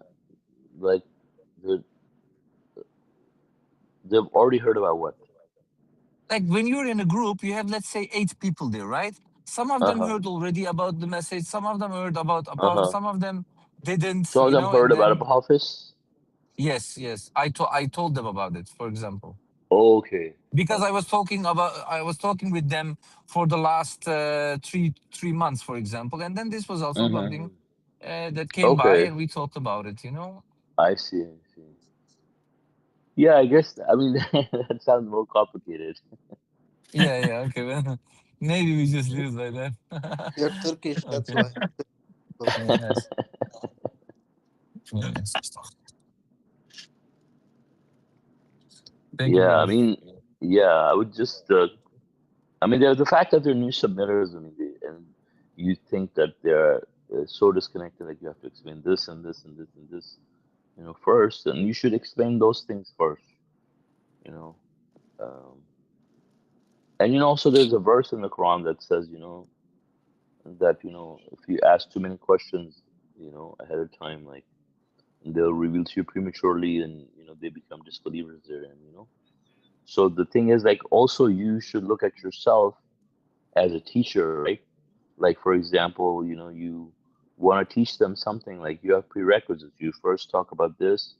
like, the they've already heard about what? like when you're in a group, you have, let's say, 8 people there, right? Some of them Uh-huh. heard already about the message, some of them heard about Apophis, Uh-huh. some of them didn't, Some of them and heard about then Apophis? yes, yes, I told them about it, for example, Okay. because Okay. I was talking with them for the last three months, for example, and then this was also something Mm-hmm. that came by, Okay. and we talked about it. I see. I see. Yeah, I guess, I mean, that sounds more complicated. Yeah, yeah, okay, well, maybe we just leave it like that. You're Turkish, that's Okay. why. Well, Yes. Yes. Thank you, Yeah, I brother. mean, yeah, I would just, I mean, the fact that they're new submitters, I mean, and you think that they're so disconnected, like you have to explain this and this and this and this, first, and you should explain those things first, you know. Um, and also there's a verse in the Quran that says, that if you ask too many questions, ahead of time, like they'll reveal to you prematurely, and they become disbelievers there, and so the thing is, like, also you should look at yourself as a teacher, right? Like, for example, you want to teach them something, like you have prerequisites. You first talk about this,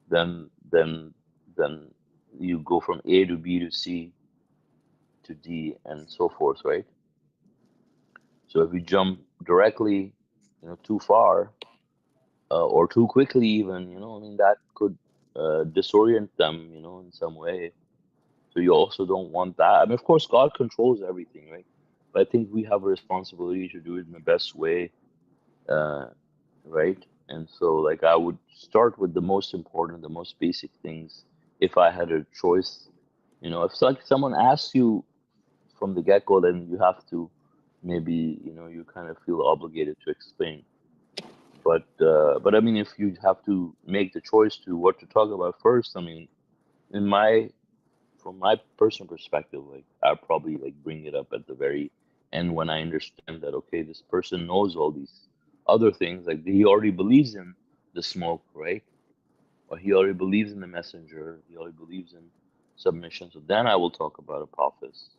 then you go from A to B to C to D and so forth, right? So if you jump directly, too far, or too quickly, even, I mean, that could disorient them, in some way. So you also don't want that. I mean, of course, God controls everything, right? But I think we have a responsibility to do it in the best way, uh, right? And so, like, I would start with the most important, the most basic things. If I had a choice, if like someone asks you from the get-go, then you have to, maybe, you kind of feel obligated to explain. But I mean, if you have to make the choice to what to talk about first, I mean, in my from my personal perspective, like, I probably like bring it up at the very end, when I understand that, okay, this person knows all these other things, like he already believes in the smoke, right? Or he already believes in the messenger, he already believes in submission. So then I will talk about Apophis.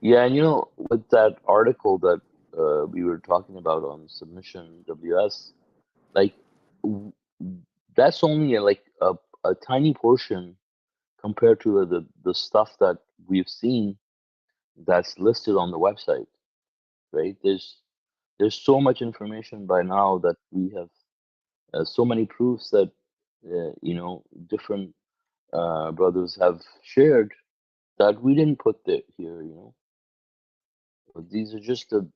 Yeah, and with that article that we were talking about on submission WS, like, w- that's only a tiny portion compared to the stuff that we've seen that's listed on the website, right? There's so much information by now that we have, so many proofs that different brothers have shared, that we didn't put here. But these are just the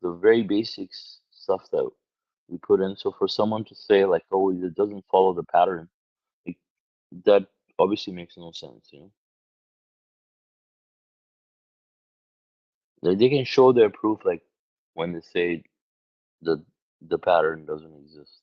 very basics stuff that we put in. So for someone to say, like, oh, it doesn't follow the pattern, like, that obviously makes no sense. Like, they can show their proof, like, when they say the the pattern doesn't exist.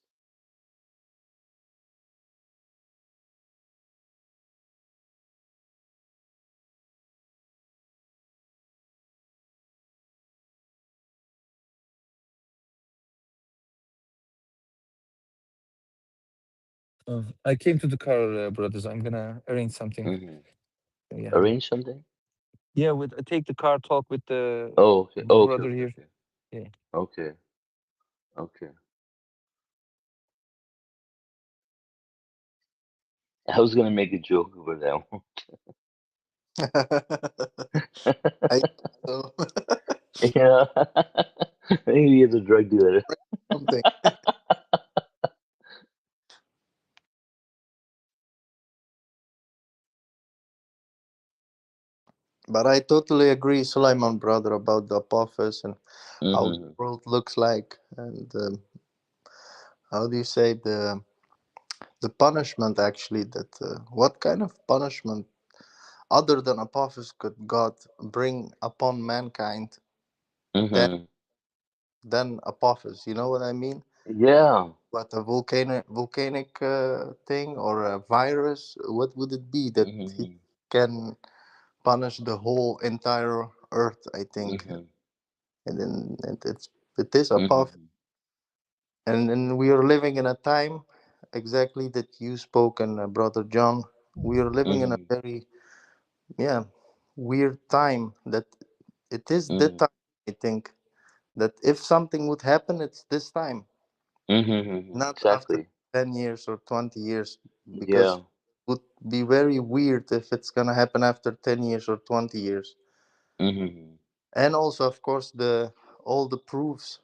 I came to the car, brothers. I'm gonna arrange something. Hmm. Yeah, Arrange something. yeah. With take the car, talk with the Oh, okay, okay, brother okay, here. okay, Yeah. okay, okay. I was gonna make a joke, but I won't. I so Yeah, maybe it's a drug dealer. something. But I totally agree, Suleiman, brother, about the Apophis and how the Hmm. world looks like, and how do you say the punishment actually, that what kind of punishment other than Apophis could God bring upon mankind than Hmm. Apophis? You know what I mean? Yeah. What, a volcanic thing, or a virus? What would it be that Hmm. can punish the whole entire earth, I think. Mm-hmm. And then it is a puff. Mm-hmm. And then we are living in a time exactly that you spoke, and Brother John. We are living in a Mm-hmm. very, yeah, weird time that it is the Mm-hmm. time, I think, that if something would happen, it's this time, Mm-hmm. not after Exactly. 10 years or 20 years, because Yeah. it would be very weird if it's gonna happen after 10 years or 20 years. Mm-hmm. And also, of course, the all the proofs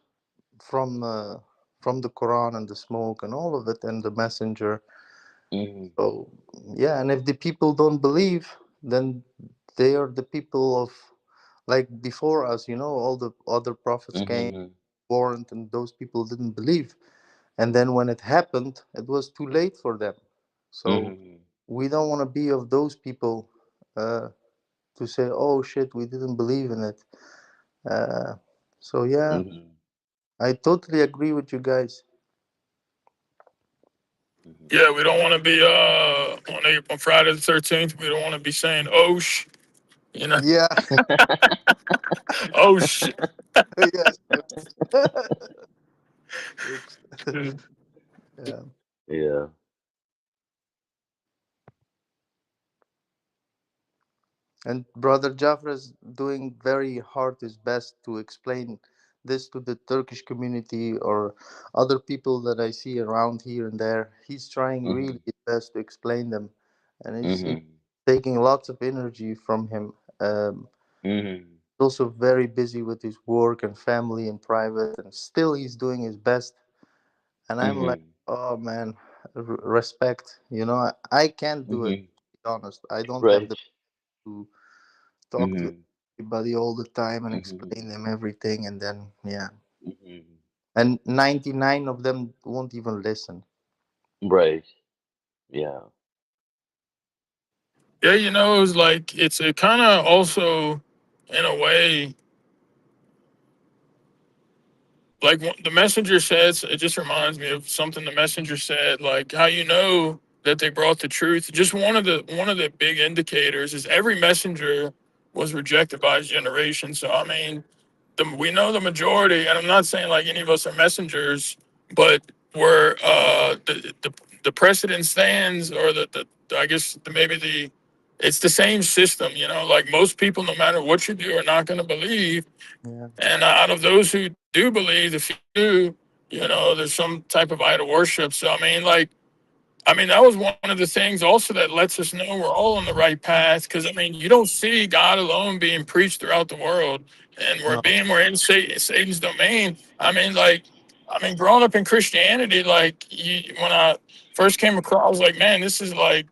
from uh, from the Quran and the smoke and all of it and the messenger. Mm-hmm. So yeah, and if the people don't believe, then they are the people of, like before us, all the other prophets came, Mm-hmm. warned, and those people didn't believe. And then when it happened, it was too late for them. So Mm-hmm. we don't want to be of those people, uh, to say, "Oh shit, we didn't believe in it." Uh, so yeah, Mm-hmm. I totally agree with you guys. Mm-hmm. Yeah, we don't want to be on Friday the 13th. We don't want to be saying you know, Yeah, oh sh. yes, it's, yeah. Yeah. And Brother Jafar is doing very hard his best to explain this to the Turkish community or other people that I see around here and there. He's trying Mm-hmm. really his best to explain them, and it's Mm-hmm. taking lots of energy from him. Mm-hmm. Also very busy with his work and family and private, and still he's doing his best. And I'm like, Mm-hmm. oh man, respect. I can't do it. To Mm-hmm. be honest, I don't have Right. the to talk to Mm-hmm. everybody all the time and Mm-hmm. explain them everything, and then yeah, Mm-hmm. and 99 of them won't even listen. Right. Yeah. Yeah, it was like it kind of also, in a way, like the messenger says. It just reminds me of something the messenger said, like how that they brought the truth. Just one of the big indicators is every messenger was rejected by his generation. So I mean, we know the majority, and I'm not saying like any of us are messengers, but we're the precedent stands, or the I guess maybe it's the same system, like most people, no matter what you do, are not going to believe. Yeah, And out of those who do believe, the few do, there's some type of idol worship. So I mean, that was one of the things also that lets us know we're all on the right path. Because I mean, you don't see God alone being preached throughout the world, and no, we're in Satan's domain. I mean, growing up in Christianity, like when I first came across, I was like, man, this is like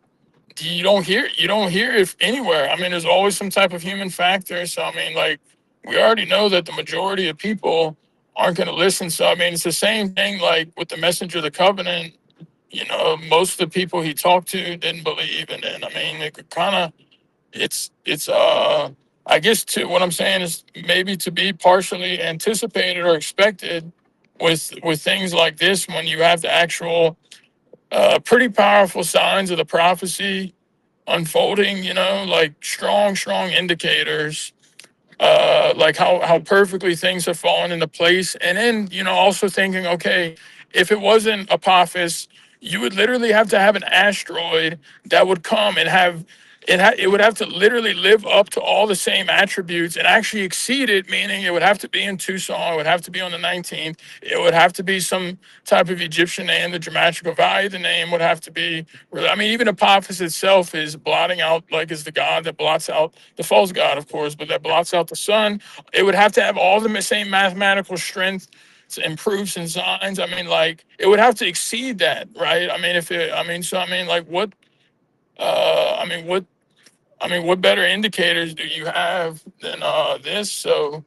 you don't hear it anywhere. I mean, there's always some type of human factor. So I mean, like we already know that the majority of people aren't going to listen. So I mean, it's the same thing like with the messenger of the covenant. Most of the people he talked to didn't believe, and then I mean, it could kind of it's I guess to what I'm saying is maybe to be partially anticipated or expected with things like this when you have the actual pretty powerful signs of the prophecy unfolding, like strong indicators, like how perfectly things have fallen into place. And then, also thinking, okay, if it wasn't Apophis, you would literally have to have an asteroid that would come and have it would have to literally live up to all the same attributes and actually exceed it, meaning it would have to be in Tucson, it would have to be on the 19th, it would have to be some type of Egyptian name, the grammatical value of the name would have to be, I mean, even Apophis itself is blotting out, like is the God that blots out the false God, of course, but that blots out the sun. It would have to have all the same mathematical strength and proofs and signs. I mean, like it would have to exceed that, right? I mean, so I mean, like what, uh, I mean, what, what better indicators do you have than this? So,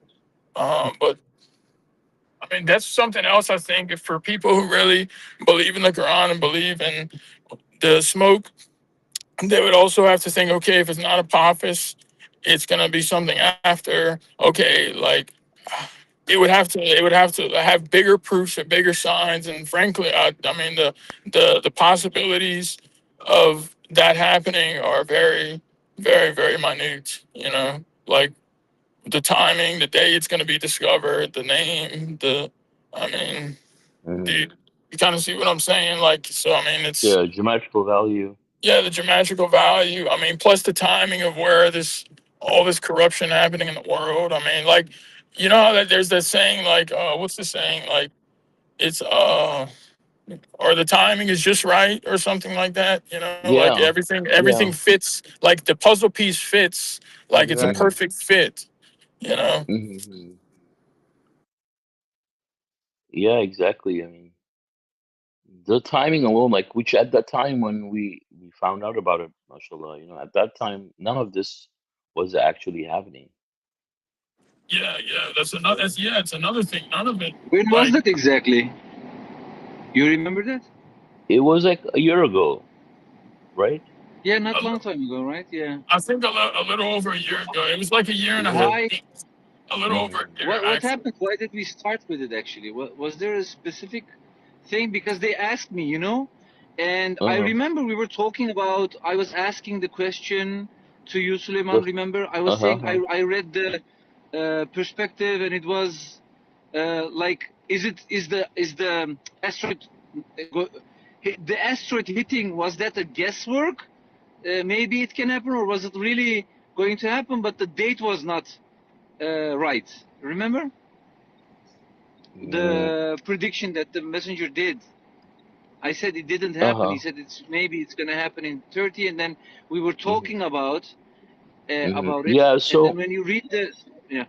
but I mean, that's something else I think if for people who really believe in the Quran and believe in the smoke, they would also have to think, okay, if it's not Apophis, it's gonna be something after. Okay, like it would have to have bigger proofs and bigger signs. And frankly, I mean the possibilities of that happening are very very, very minute. You know, like the timing, the day it's going to be discovered, the name, I mean, Hmm. the, you kind of see what I'm saying? Like, so, I mean, it's, Yeah, geometrical value. yeah, the geometrical value. I mean, plus the timing of where all this corruption happening in the world. I mean, like, you know how that there's that saying, like, what's the saying? Like, it's, or the timing is just right or something like that. You know, like Yeah, everything yeah. fits, like the puzzle piece fits, like it's a Hmm. Exactly. perfect fit, you know? Hmm. Yeah, exactly. I mean, the timing alone, like, which at that time when we found out about it, mashallah, at that time none of this was actually happening. Yeah, yeah. Yeah, it's another thing. None of it, When was like, that exactly? You remember that? It was like a year ago, right? Yeah, not a, long time ago, right? Yeah. I think a little over a year ago. It was like a year and a half, Yeah. Why? a little over Hmm. a year, What actually. happened? Why did we start with it actually? Was there a specific thing? Because they asked me, and I Uh-huh. remember we were talking about. I was asking the question to you, Suleiman. The Remember, I was uh-huh. saying Uh-huh. I read the perspective, and it was like, is the asteroid go, the asteroid hitting? Was that a guesswork? Maybe it can happen, or was it really going to happen? But the date was not right. Remember Mm, the prediction that the messenger did? I said it didn't happen. He uh-huh. said it's going to happen in 30, and then we were Hmm. talking Hmm. about it. Yeah, And then so when you read the, yeah,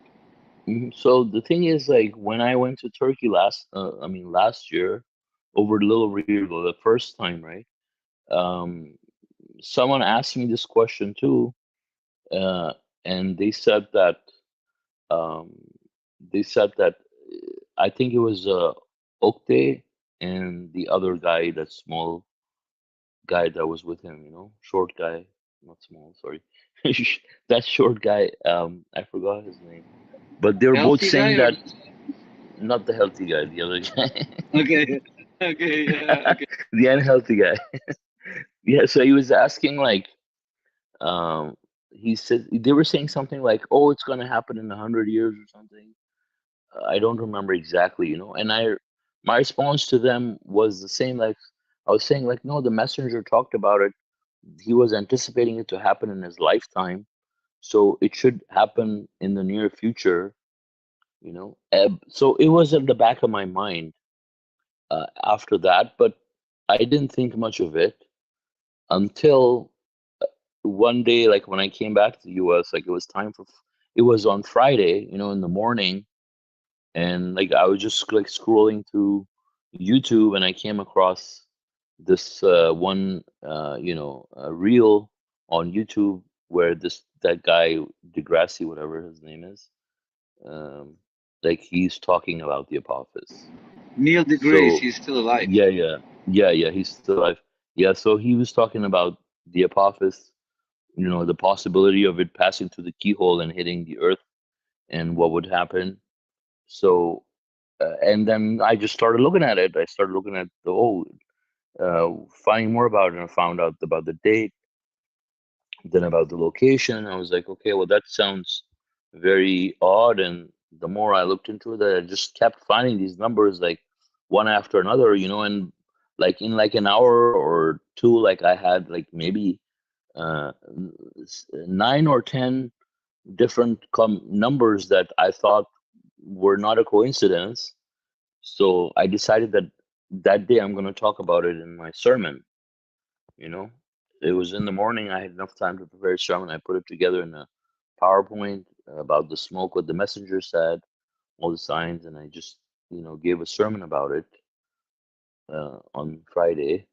so the thing is, like, when I went to Turkey last year, over a little over a year ago, the first time, right? Um, Someone asked me this question too, uh, and um, they said that I think it was Okte and the other guy, that small guy that was with him, short guy, not small, sorry, that short guy. I forgot his name, but they're both healthy saying guy or that not the healthy guy, the other guy, okay, okay, yeah, okay. the unhealthy guy. Yeah, so he was asking like, um, he said they were saying something like, "Oh, it's gonna happen in 100 years or something." I don't remember exactly, and my response to them was the same. Like, I was saying, like, no, the messenger talked about it. He was anticipating it to happen in his lifetime, so it should happen in the near future. So it was at the back of my mind after that, but I didn't think much of it until one day, like when I came back to the US. Like, it was on Friday, in the morning, and like I was just like scrolling through YouTube, and I came across this one reel on YouTube where that guy Degrassi, whatever his name is, um, like he's talking about the Apophis. Neil deGrasse, So he's still alive. yeah, yeah, yeah, yeah, he's still alive. Yeah, so he was talking about the Apophis, the possibility of it passing through the keyhole and hitting the Earth, and what would happen. So and then I just started looking at it. I started looking at finding more about it, and I found out about the date, then about the location. I was like, okay, well, that sounds very odd. And the more I looked into it, I just kept finding these numbers like one after another, and like in like an hour or two, like I had like maybe 9 or 10 different numbers that I thought were not a coincidence. So I decided that that day I'm going to talk about it in my sermon. You know, it was in the morning. I had enough time to prepare a sermon. I put it together in a PowerPoint about the smoke, what the messenger said, all the signs, and I just, gave a sermon about it on Friday.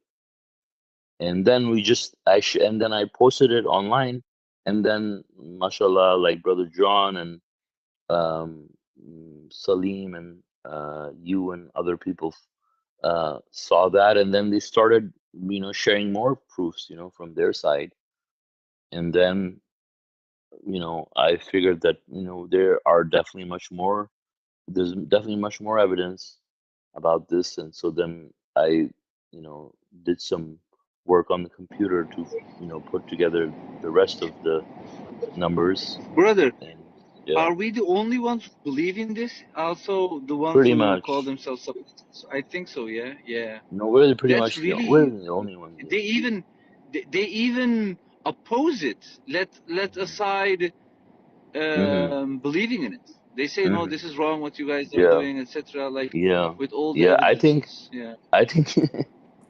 And then and then I posted it online. And then, mashallah, like Brother John and um, Salim and you and other people saw that, and then they started, sharing more proofs, from their side. And then, I figured that, there's definitely much more evidence about this. And so then I, did some work on the computer to, put together the rest of the numbers. Brother, And yeah, are we the only ones who believe in this? Also, the ones pretty who call much. themselves submitters? I think so. Yeah, yeah. No, we're pretty That's much we're really. the only ones. They even they even oppose it. Let aside Mm-hmm. believing in it. They say no, Mm-hmm. this is wrong. What you guys are Yeah, doing, etc. Like yeah, with all the yeah. evidences. Yeah. I think,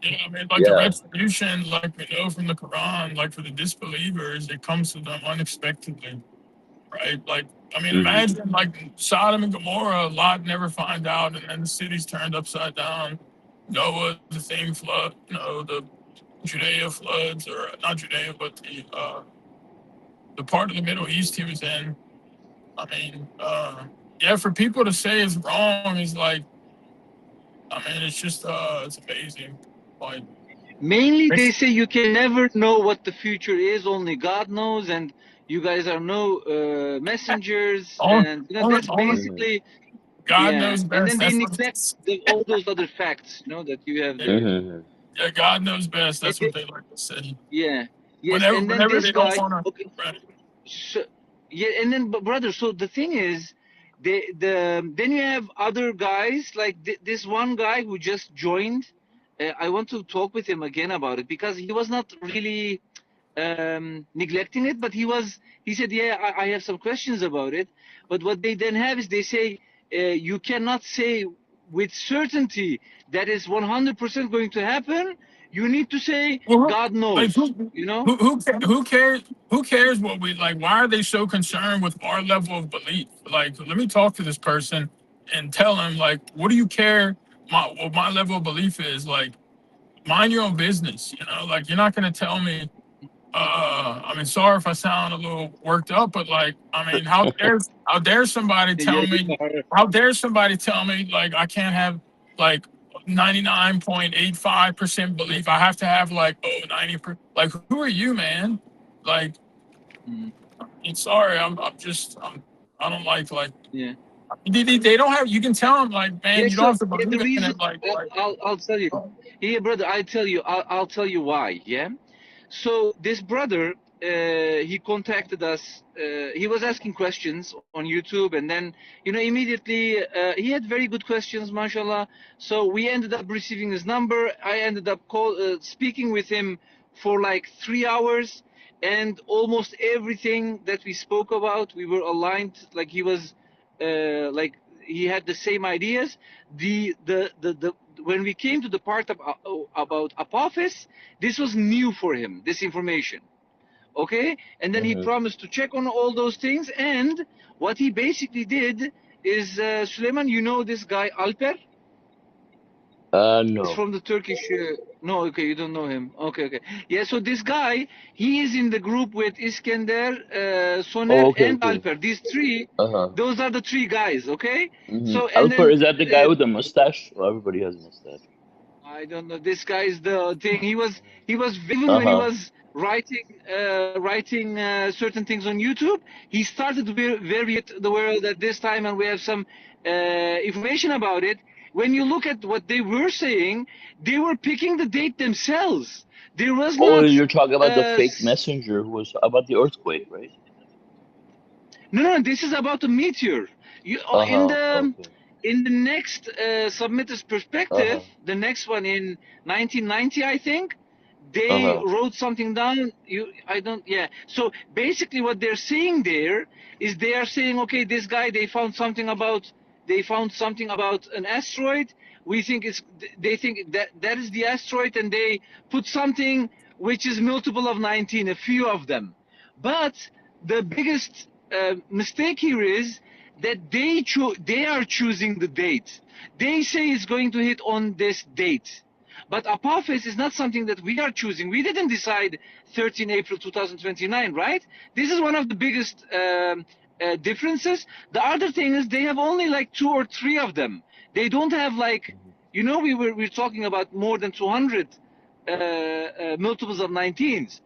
Yeah, I mean, like the yeah. retribution, like we know from the Quran, like for the disbelievers, it comes to them unexpectedly, right? Like, I mean, Mm-hmm. imagine like Sodom and Gomorrah, Lot never find out, and then the city's turned upside down. Noah, the same flood, the Judea floods, or not Judea, but the part of the Middle East he was in. I mean, yeah, for people to say it's wrong is like, I mean, it's just, it's amazing. Like, Mainly, they it's, say you can never know what the future is. Only God knows, and you guys are no messengers, all, and all, that's all, Mm-hmm. basically God yeah. knows And best. then they That's what. neglect all those other facts, that you have Yeah, there. Mm-hmm. yeah, God knows best. And That's what they like to say. yeah, yes, Whenever, and then whenever this they don't guy. want to. Okay, Right. so, yeah, and then brother. So the thing is, then you have other guys like this one guy who just joined. I want to talk with him again about it because he was not really neglecting it, but he said, yeah, I have some questions about it. But what they then have is they say you cannot say with certainty that is 100% going to happen. You need to say Well, God like knows, who, you know? who, who, who cares? Who cares what we like? Why are they so concerned with our level of belief? Like, let me talk to this person and tell him, like, what do you care? What my level of belief is like. Mind your own business. Like you're not gonna tell me. I mean, sorry if I sound a little worked up, but like, I mean, how dare somebody Yeah, tell you me, are. how dare somebody tell me like I can't have like 99.85% belief. I have to have like 90%. Like, who are you, man? Like, Mm, I'm sorry, I don't like yeah. they don't have. You can tell them like, man, Yeah, you don't so have to yeah, the believe in reason it. Like, I'll tell you. Yeah, brother, I'll tell you why. Yeah. So this brother, he contacted us. He was asking questions on YouTube, and then immediately he had very good questions, mashallah. So we ended up receiving his number. I ended up speaking with him for like 3 hours, and almost everything that we spoke about, we were aligned. Like he was, like he had the same ideas. The when we came to the part about Apophis, this was new for him, this information. Okay, and then he Mm-hmm. promised to check on all those things. And what he basically did is, Suleiman, this guy Alper is No. from the Turkish. No, okay, you don't know him. Okay, okay, yeah. So this guy, he is in the group with Iskender, Soner, Oh, okay, and okay. Alper. These three, Uh-huh. those are the three guys. Okay, Mm-hmm. so and Alper, then. is that the guy with the mustache? Well, everybody has a mustache. I don't know. This guy is the thing. He was even when he Uh-huh. was writing certain things on YouTube. He started to be very the world at this time, and we have some information about it. When you look at what they were saying, they were picking the date themselves. There was Oh, not. you're talking about the Uh, fake messenger who was about the earthquake, right? no, no. This is about a meteor. You Uh-huh. Okay. in the next submitter's perspective, Uh-huh. the next one in 1990, I think, they Uh-huh. wrote something down. I don't, yeah. So basically, what they're saying there is they are saying, okay, this guy, they found something about an asteroid. We think they think that is the asteroid, and they put something which is multiple of 19, a few of them. But the biggest mistake here is that they are choosing the date. They say it's going to hit on this date. But Apophis is not something that we are choosing. We didn't decide 13 April 2029, right? This is one of the biggest differences. The other thing is they have only like 2 or 3 of them. They don't have like, we're talking about more than 200 multiples of 19s.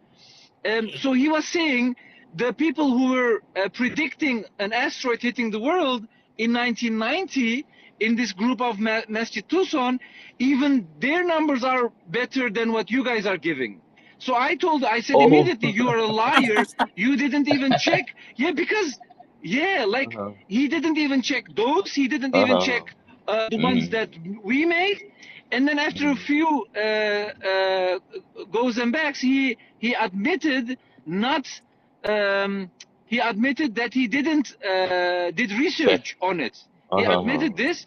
So he was saying the people who were predicting an asteroid hitting the world in 1990, in this group of Masjid Tucson, even their numbers are better than what you guys are giving. So I said Oh. immediately, you are a liar. You didn't even check. Yeah, because, yeah, like Uh-huh. he didn't even check those. He didn't even Uh-huh. check the ones that we made. And then after a few goes and backs, he admitted not. He admitted that he didn't did Check. research on it. He Uh-huh. admitted this.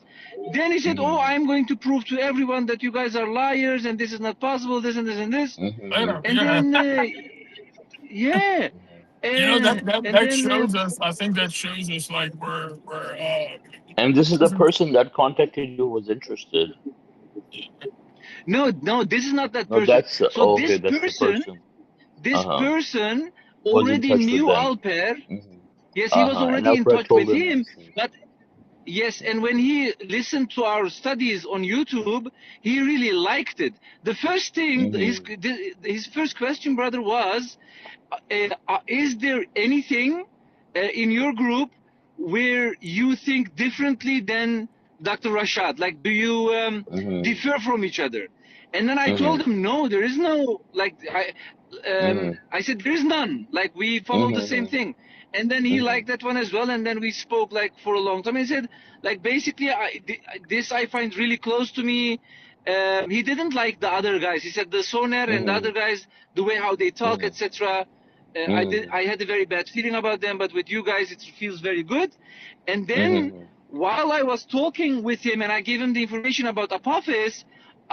Then he said, "Oh, I'm going to prove to everyone that you guys are liars and this is not possible. This and this and this." Later, And yeah. then, yeah, You know and that then shows us. I think that shows us like we're And this is the person that contacted you was interested. no, this is not that No, person. that's So okay. That's the person. this Uh-huh. person Was in already touch with knew them. Alper. Hmm. Yes, he was Uh-huh. And already in Alfred touch told with him him. these things. But yes, and when he listened to our studies on YouTube, he really liked it. The first thing, his first question, brother, was, is there anything in your group where you think differently than Dr. Rashad? Like, do you differ from each other? And then I told him, no, there is no, like, I said, there is none. Like, we follow the same thing. And then he liked that one as well. And then we spoke like for a long time. He said, like, basically, this I find really close to me. He didn't like the other guys. He said the Soner and the other guys, the way how they talk, etc. I had a very bad feeling about them, but with you guys, it feels very good. And then while I was talking with him and I gave him the information about Apophis,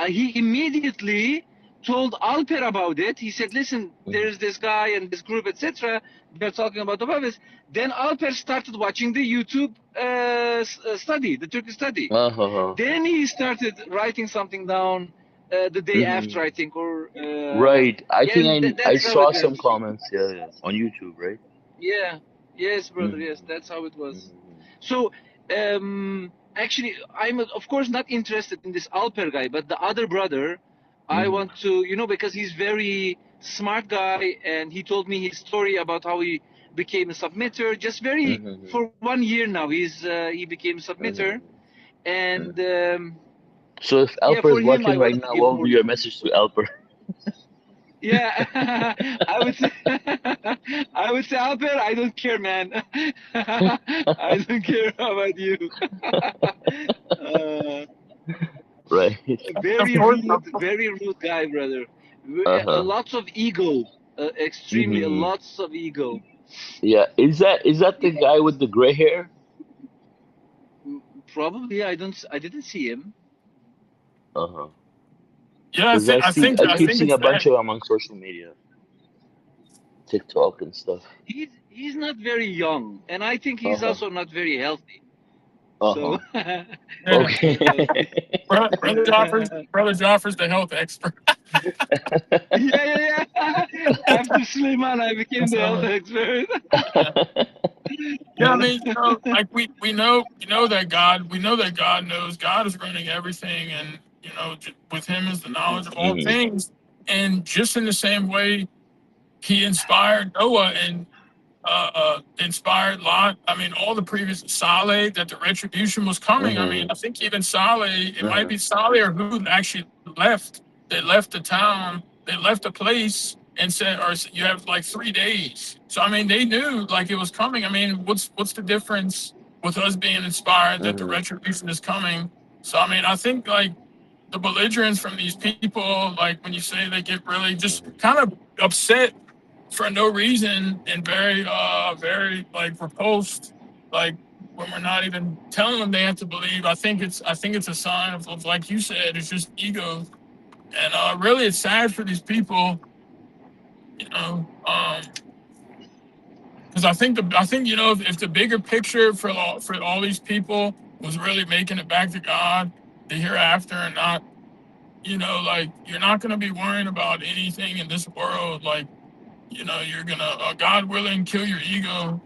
he immediately told Alper about it. He said, listen, there's this guy and this group, etc. They're talking about Apophis. Then Alper started watching the YouTube study, the Turkish study. Uh-huh. Then he started writing something down the day after, I think, or Right. I yeah, and think I that's how saw it some went. comments, yeah, on YouTube, right? Yeah, yes, brother, yes, Mm-hmm. that's how it was. Mm-hmm. So, actually, I'm of course not interested in this Alper guy, but the other brother, I want to, because he's very smart guy, and he told me his story about how he became a submitter. Just very for 1 year now, he became a submitter, and So if yeah, Alper for is him, I watching right wanted to now, give what would more be your time. message to Alper? Yeah, I would say, I would say, Albert, I don't care, man. I don't care about you. uh, Right. of course. very rude guy, brother. Uh-huh. Lots of ego, extremely, Mm-hmm. lots of ego. Yeah. Is that the guy with the gray hair? Probably, I didn't see him. Uh-huh. Yeah, Because I see I I keep think seeing it's a bunch that. of them on social media, TikTok and stuff. He's not very young, and I think he's Uh-huh. also not very healthy. So, Uh-huh. Yeah, Okay. brother Joffer's the health expert. yeah. After Suleman, I became the health So, expert. yeah. Yeah, I mean, like we know that God knows. God is running everything, and with Him is the knowledge of all Mhm. things. And just in the same way, He inspired Noah and inspired Lot. I mean, all the previous Saleh, that the retribution was coming. I mean, Mhm. I think even Saleh, it might Mhm. be Saleh or who actually left. They left the town, they left the place, and said, "Or you have like 3 days." So I mean, they knew like it was coming. I mean, what's the difference with us being inspired that the Mhm. retribution is coming? So I mean, I think like the belligerence from these people, like when you say they get really just Mhm. kind of upset for no reason and very like repulsed, like when we're not even telling them they have to believe. I think it's a sign of like you said, it's just ego. And really it's sad for these people, you know, because I think if the bigger picture for all these people was really making it back to God, the hereafter, and not, like you're not gonna be worrying about anything in this world. Like, you're gonna, God willing, kill your ego,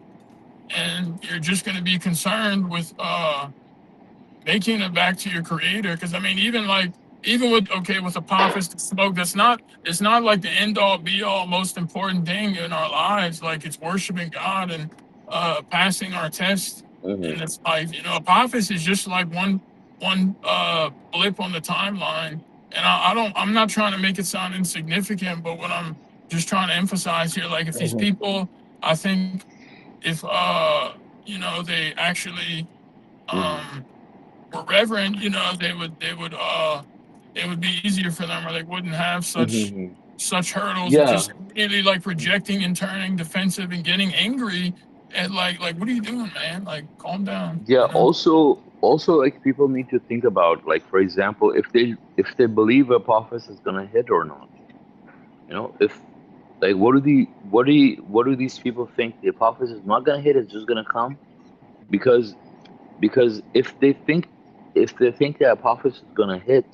and you're just going to be concerned with making it back to your creator. Because I mean, even with Apophis, the smoke, it's not like the end all be all most important thing in our lives. Like, it's worshiping God and passing our test in Mhm. this life. Apophis is just like one. blip on the timeline. And I'm not trying to make it sound insignificant, but what I'm just trying to emphasize here, like if these people, I think if they actually Hmm. um were reverent, it would be easier for them, or they wouldn't have Hmm. such hurdles of Yeah, just really like projecting and turning defensive and getting angry and like what are you doing, man? Like calm down, yeah. you know? Also, like people need to think about, like, for example, if they believe a prophet is gonna hit or not. If, like, what do these people think the prophet is not gonna hit? It's just gonna come because if they think that a prophet is gonna hit,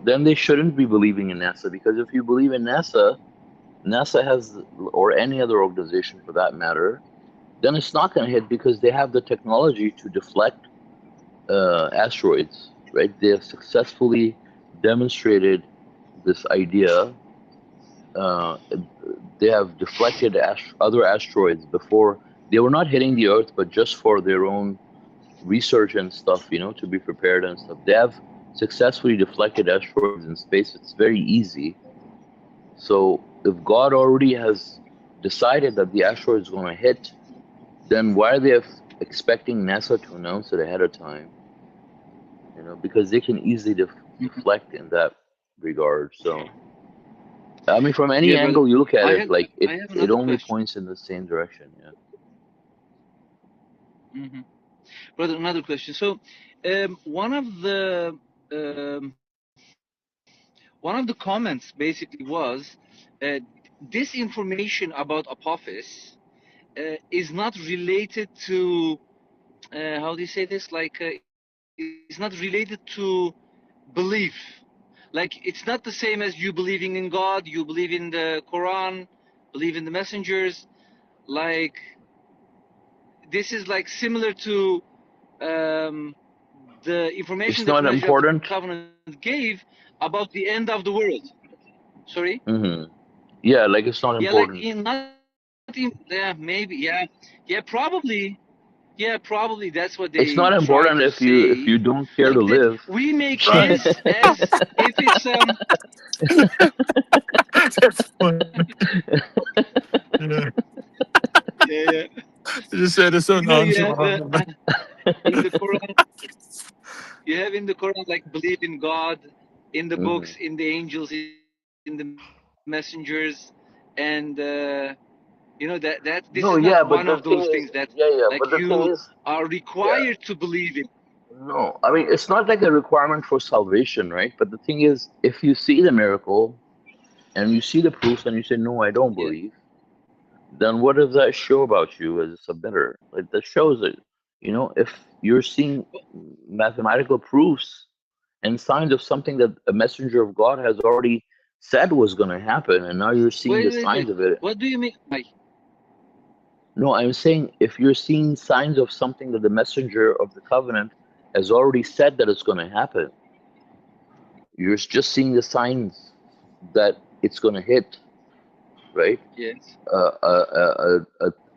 then they shouldn't be believing in NASA, because if you believe in NASA has, or any other organization for that matter, then it's not going to hit because they have the technology to deflect asteroids, right? They have successfully demonstrated this idea. Uh, they have deflected other asteroids before. They were not hitting the Earth, but just for their own research and stuff, to be prepared and stuff. They have successfully deflected asteroids in space. It's very easy. So if God already has decided that the asteroid is going to hit, then why are they expecting NASA to announce it ahead of time? Because they can easily deflect in that regard. So, I mean, from any Yeah, brother. angle you look at I it, have like it, I have it another only question. points in the same direction. Yeah. Hmm. Brother, another question. So, um, one of the comments basically was, uh, this information about Apophis is not related to how do you say this? Like, it's not related to belief. Like, it's not the same as you believing in God, you believe in the Quran, believe in the messengers. Like, this is like similar to um, the information It's that the not Messenger of the important. Covenant gave about the end of the world. Sorry? Hmm. Yeah, like it's not Yeah, like important. in not in, yeah, maybe, yeah, probably that's what they It's not try to important if say. you don't care Like to that live. we make Right. sense as if it's That's funny. Yeah. yeah, yeah. You just said it so You have nonchalant. in the Quran, you have in the Quran like believe in God, in the Hmm. books, in the angels, in the messengers, and that this is not one of No, those yeah, things but that the thing like is, yeah, you yeah, but the thing are is, required yeah, to believe in. no, I mean, it's not like a requirement for salvation, right? But the thing is, if you see the miracle and you see the proofs and you say, no, I don't Yeah. believe, then what does that show about you as a submitter? Like, that shows that, if you're seeing mathematical proofs and signs of something that a messenger of God has already said was going to happen, and now you're seeing the signs Wait. of it. What do you mean? Like, No, I'm saying if you're seeing signs of something that the messenger of the covenant has already said that it's going to happen, you're just seeing the signs that it's going to hit, right? yes,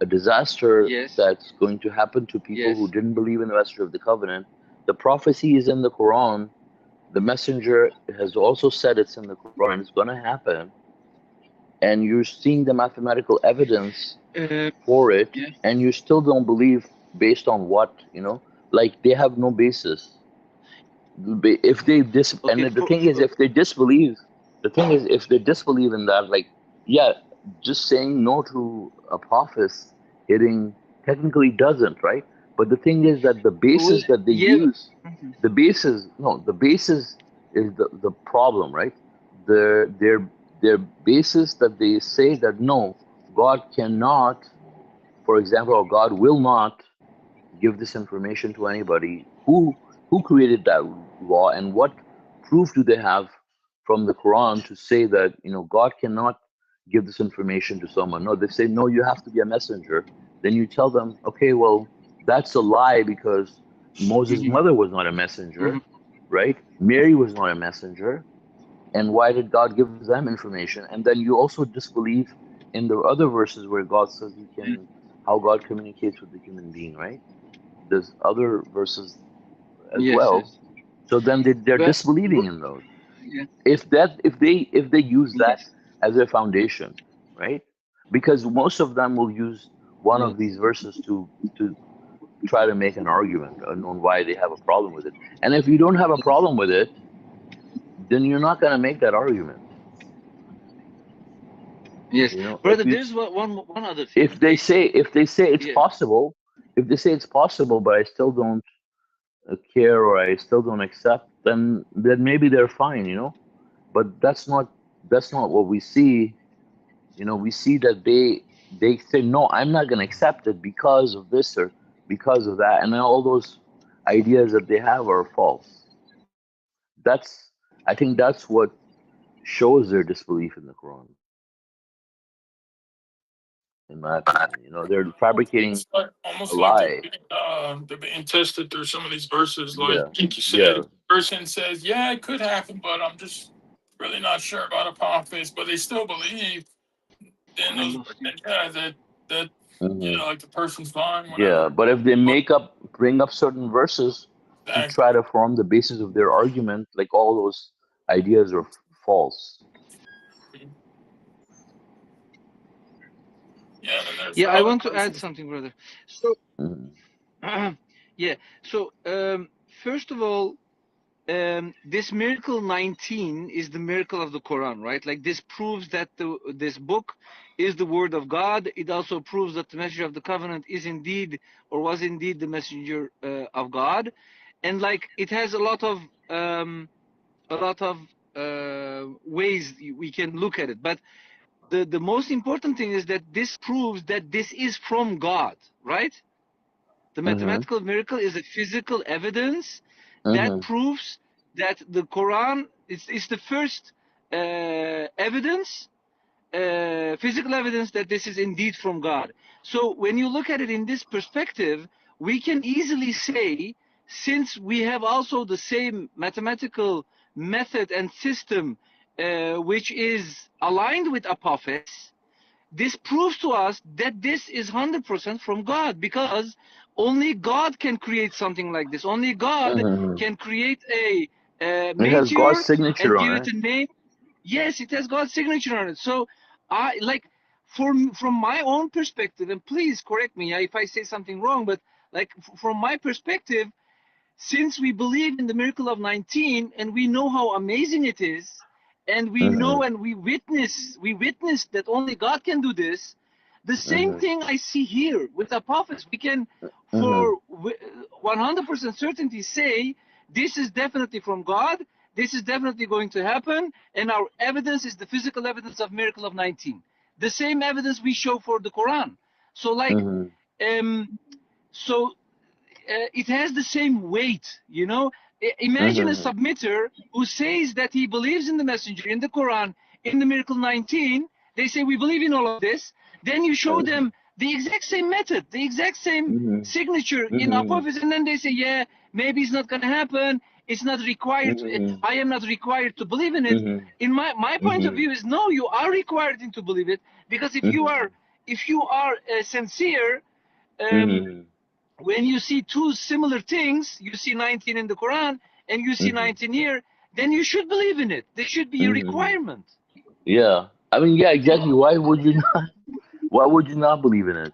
A disaster yes, that's going to happen to people who yes. didn't believe in the messenger of the covenant. The prophecy is in the Quran. The messenger has also said it's in the Quran. It's going to happen, and you're seeing the mathematical evidence for it, Yeah. and you still don't believe based on what, like they have no basis. If they Okay. the thing is, if they disbelieve, the thing is, if they disbelieve in that, like, yeah, just saying no to a prophet hitting technically doesn't, right? But the thing is that the Well, basis that they yeah. use, the basis, no, the basis is the problem, right? Their basis that they say that no, God cannot, for example, or God will not give this information to anybody. Who created that law, and what proof do they have from the Quran to say that God cannot give this information to someone? No, they say no, you have to be a messenger. Then you tell them, okay, well, that's a lie, because Moses' Mhm, mother was not a mhm. messenger, right? Mary was not a messenger, and why did God give them information? And then you also disbelieve in the other verses where God says he can, how God communicates with the human being, right? There's other verses as Yes, well. yes. So then they're But disbelieving in those. yeah, If they use that yes, as their foundation, right? Because most of them will use one yes. of these verses to try to make an argument on why they have a problem with it. And if you don't have a problem with it, then you're not going to make that argument. Yes, You know, brother. There's one other thing. if they say it's Yeah. possible, if they say it's possible, but I still don't care or I still don't accept, then maybe they're fine. But that's not what we see. We see that they say no, I'm not going to accept it because of this or because of that, and then all those ideas that they have are false. That's I think that's what shows their disbelief in the Quran, in my opinion. They're fabricating It's like a almost like lie. they're being tested through some of these verses. Like Yeah, you said, yeah. a person says, "Yeah, it could happen, but I'm just really not sure about apophis." But they still believe in I those. lost you. Yeah, that Hmm. like the person's fine, whatever. Yeah, but if they But bring up certain verses to try exactly, to form the basis of their argument, like all those ideas are false. yeah. And then there's Yeah, the I other want to add verses. something, brother. So, Hmm. yeah. So, first of all, this miracle 19 is the miracle of the Quran, right? Like this proves that this book is the word of God. It also proves that the messenger of the covenant is indeed or was indeed the messenger of God, and like it has a lot of ways we can look at it. But the most important thing is that this proves that this is from God, right? The Hmm. mathematical miracle is a physical evidence that Hmm. proves that the Quran is the first evidence, physical evidence that this is indeed from God. So when you look at it in this perspective, we can easily say, since we have also the same mathematical method and system, which is aligned with Apophis, this proves to us that this is 100% from God, because only God can create something like this. Only God Hmm. can create a It has God's meteor and signature give on it it. a name. Yes, it has God's signature on it. So I like, from my own perspective, and please correct me if I say something wrong, but like from my perspective, since we believe in the miracle of 19 and we know how amazing it is, and we Hmm. know and we witness that only God can do this, the same Hmm. thing I see here with the prophets. We can Hmm. for 100% certainty say this is definitely from God, this is definitely going to happen, and our evidence is the physical evidence of miracle of 19, the same evidence we show for the Quran. So like, Hmm. um so it has the same weight, you know. Imagine a Hmm. submitter who says that he believes in the messenger, in the Quran, in the miracle 19. They say we believe in all of this. Then you show them the exact same method, the exact same Hmm. signature in Hmm. Apophis, and then they say, yeah, maybe it's not going to happen, it's not required, Hmm. I am not required to believe in it. Hmm. In my point of Hmm. view is, no, you are required to believe it, because Hmm. if you are sincere, um, Hmm. when you see two similar things, you see 19 in the Quran and you see Hmm. 19 here, then you should believe in it. There should be a Hmm. requirement. Yeah. I mean, yeah, exactly. Why would you not? Why would you not believe in it?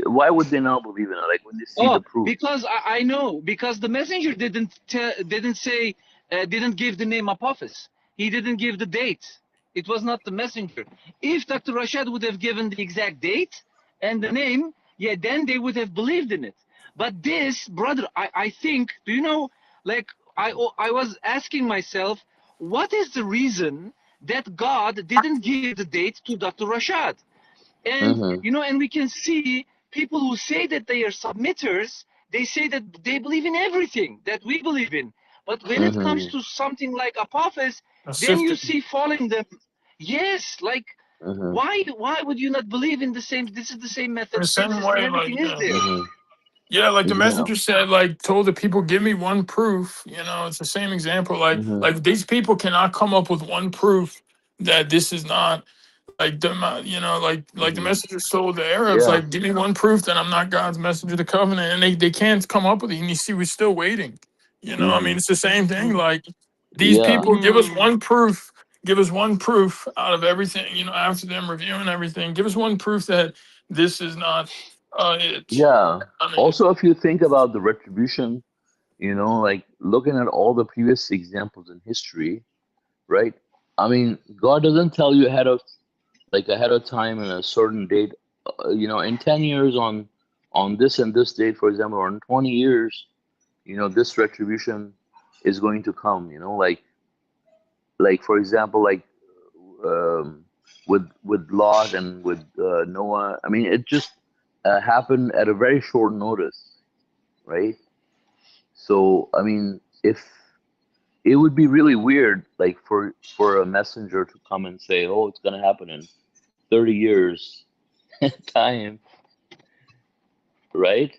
Why would they not believe in it? Like when they see the Oh, proof. because I know, because the messenger didn't give the name Apophis. He didn't give the date. It was not the messenger. If Dr. Rashad would have given the exact date and the name, yeah, then they would have believed in it. But this, brother, I think, do you know, like, I was asking myself, what is the reason that God didn't give the date to Dr. Rashad? And Hmm. and we can see people who say that they are submitters, they say that they believe in everything that we believe in. But when it comes Hmm. to something like Apophis, A then you sifting. see falling them. Yes, like, Hmm. why would you not believe in the same? This is the same In the method, same same system, way, like everything is there. Hmm. yeah, like the Yeah. messenger said, like told the people, give me one proof. It's the same example. Like Hmm. like these people cannot come up with one proof that this is not Like the, like the Hmm. messengers told the Arabs, Yeah. like, give me one proof that I'm not God's messenger of the covenant, and they can't come up with it. And you see, we're still waiting. I mean, Hmm. it's the same thing. Like these Yeah. people give us one proof, give us one proof out of everything. After them reviewing everything, give us one proof that this is not it. Yeah. I mean, Also, if you think about the retribution, like looking at all the previous examples in history, right? I mean, God doesn't tell you ahead of time and a certain date. In 10 years on this and this date, for example, or in 20 years, this retribution is going to come. Like for example, like with Lot and with Noah. I mean, it just happened at a very short notice, right? So I mean, if it would be really weird, like for a messenger to come and say, "Oh, it's gonna happen in 30 years time," right?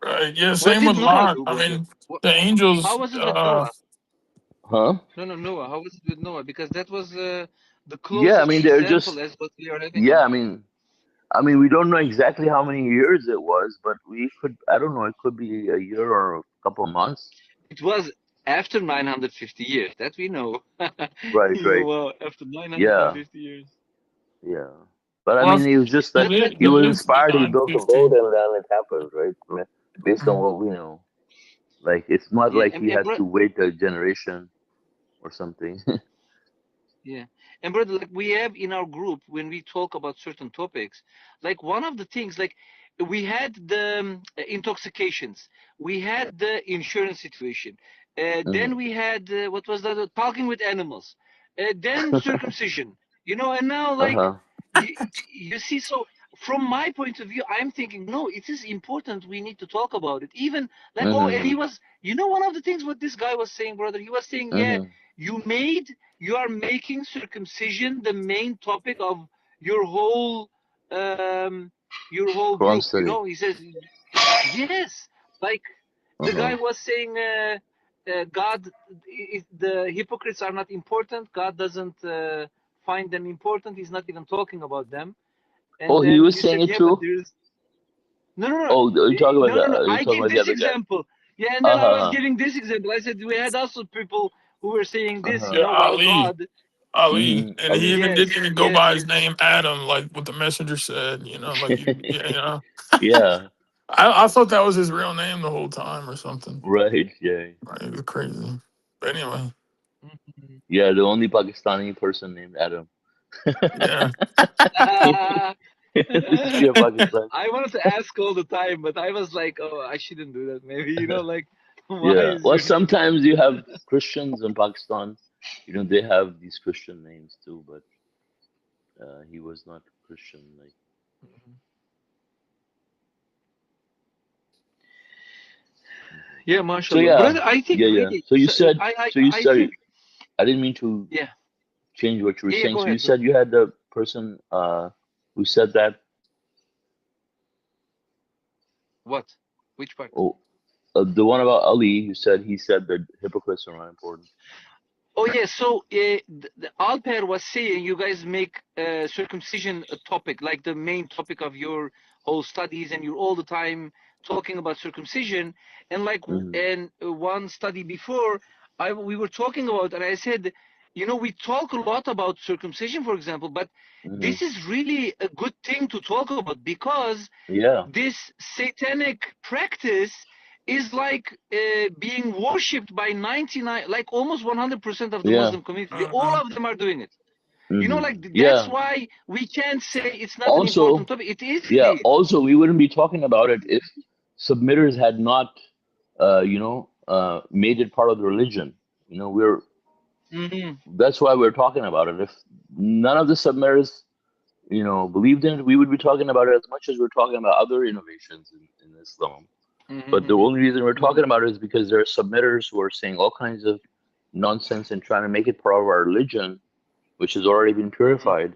right? Yeah, What same did with Noah Lot. do, I brother? mean, the How angels. was it with Noah? Huh? No, Noah. How was it with Noah? Because that was the Yeah, I closest mean, they're example just as what we are having yeah. now. I mean, we don't know exactly how many years it was, but we could. I don't know. It could be a year or a couple of months. It was after 950 years. That we know. Right, right. Well, after Yeah, 950 years. yeah. But I Well, mean, it was just that he there was is the inspired. He built a boat, 950. and then it happened, right? Based on what we know. Like it's not Yeah, like he had to wait a generation or something. yeah, and brother, like we have in our group when we talk about certain topics, like one of the things, like we had the intoxications, we had the insurance situation, Hmm. then we had what was that? Talking with animals, then circumcision, and now Uh like huh. you, you see. So from my point of view, I'm thinking, no, it is important. We need to talk about it. Even like, oh, and Hmm. he was, one of the things what this guy was saying, brother, he was saying, yeah, Hmm. you are making circumcision the main topic of your whole um, Quran group. study. He says yes. Like Uh the huh. guy was saying, God, the hypocrites are not important. God doesn't find them important. He's not even talking about them. And Oh, he then was you saying said, it yeah, but too. there's no, no, no, Oh, you talk about no, no, no. the you I talk gave about the this other guy. example. Yeah, and Uh then I was huh. giving this example. I said we had also people who were saying Uh this, huh. Yeah, while Ali. God, Ali, Mm-hmm. and he Ali. even yes, didn't even go yes, by his yes, name Adam, like what the messenger said. Like Yeah. I thought that was his real name the whole time or something. Right. Yeah. Right, it was crazy. But anyway, Mhm. Yeah. The only Pakistani person named Adam. yeah. History of Pakistan. I wanted to ask all the time, but I was like, oh, I shouldn't do that. Maybe, like, why Yeah. is Well, your name? sometimes you have Christians in Pakistan. They have these Christian names too, but he was not Christian. Like. Yeah, So mashallah, yeah, brother. I think yeah, yeah. really, So you so, said. So you I think, sorry. I didn't mean to yeah, change what you were yeah, yeah. saying. Go So you ahead, bro. said you had the person who said that. What? Which part? Oh, the one about Ali who said that hypocrites are not important. Oh yeah, so the Alper was saying you guys make circumcision a topic, like the main topic of your whole studies, and you're all the time talking about circumcision. And like, Hmm. one study before, we were talking about, and I said, we talk a lot about circumcision, for example, but Hmm. this is really a good thing to talk about because Yeah. this satanic practice is like being worshipped by 99, like almost 100% of the Yeah. Muslim community. All Uh-huh. of them are doing it. Hmm. Like that's Yeah. why we can't say it's not an important Also, topic. It is yeah. indeed. Also, we wouldn't be talking about it if submitters had not, made it part of the religion. We're Hmm. That's why we're talking about it. If none of the submitters, believed in it, we would be talking about it as much as we're talking about other innovations in Islam. But the Hmm. only reason we're Hmm. talking about it is because there are submitters who are saying all kinds of nonsense and trying to make it part of our religion, which has already been purified.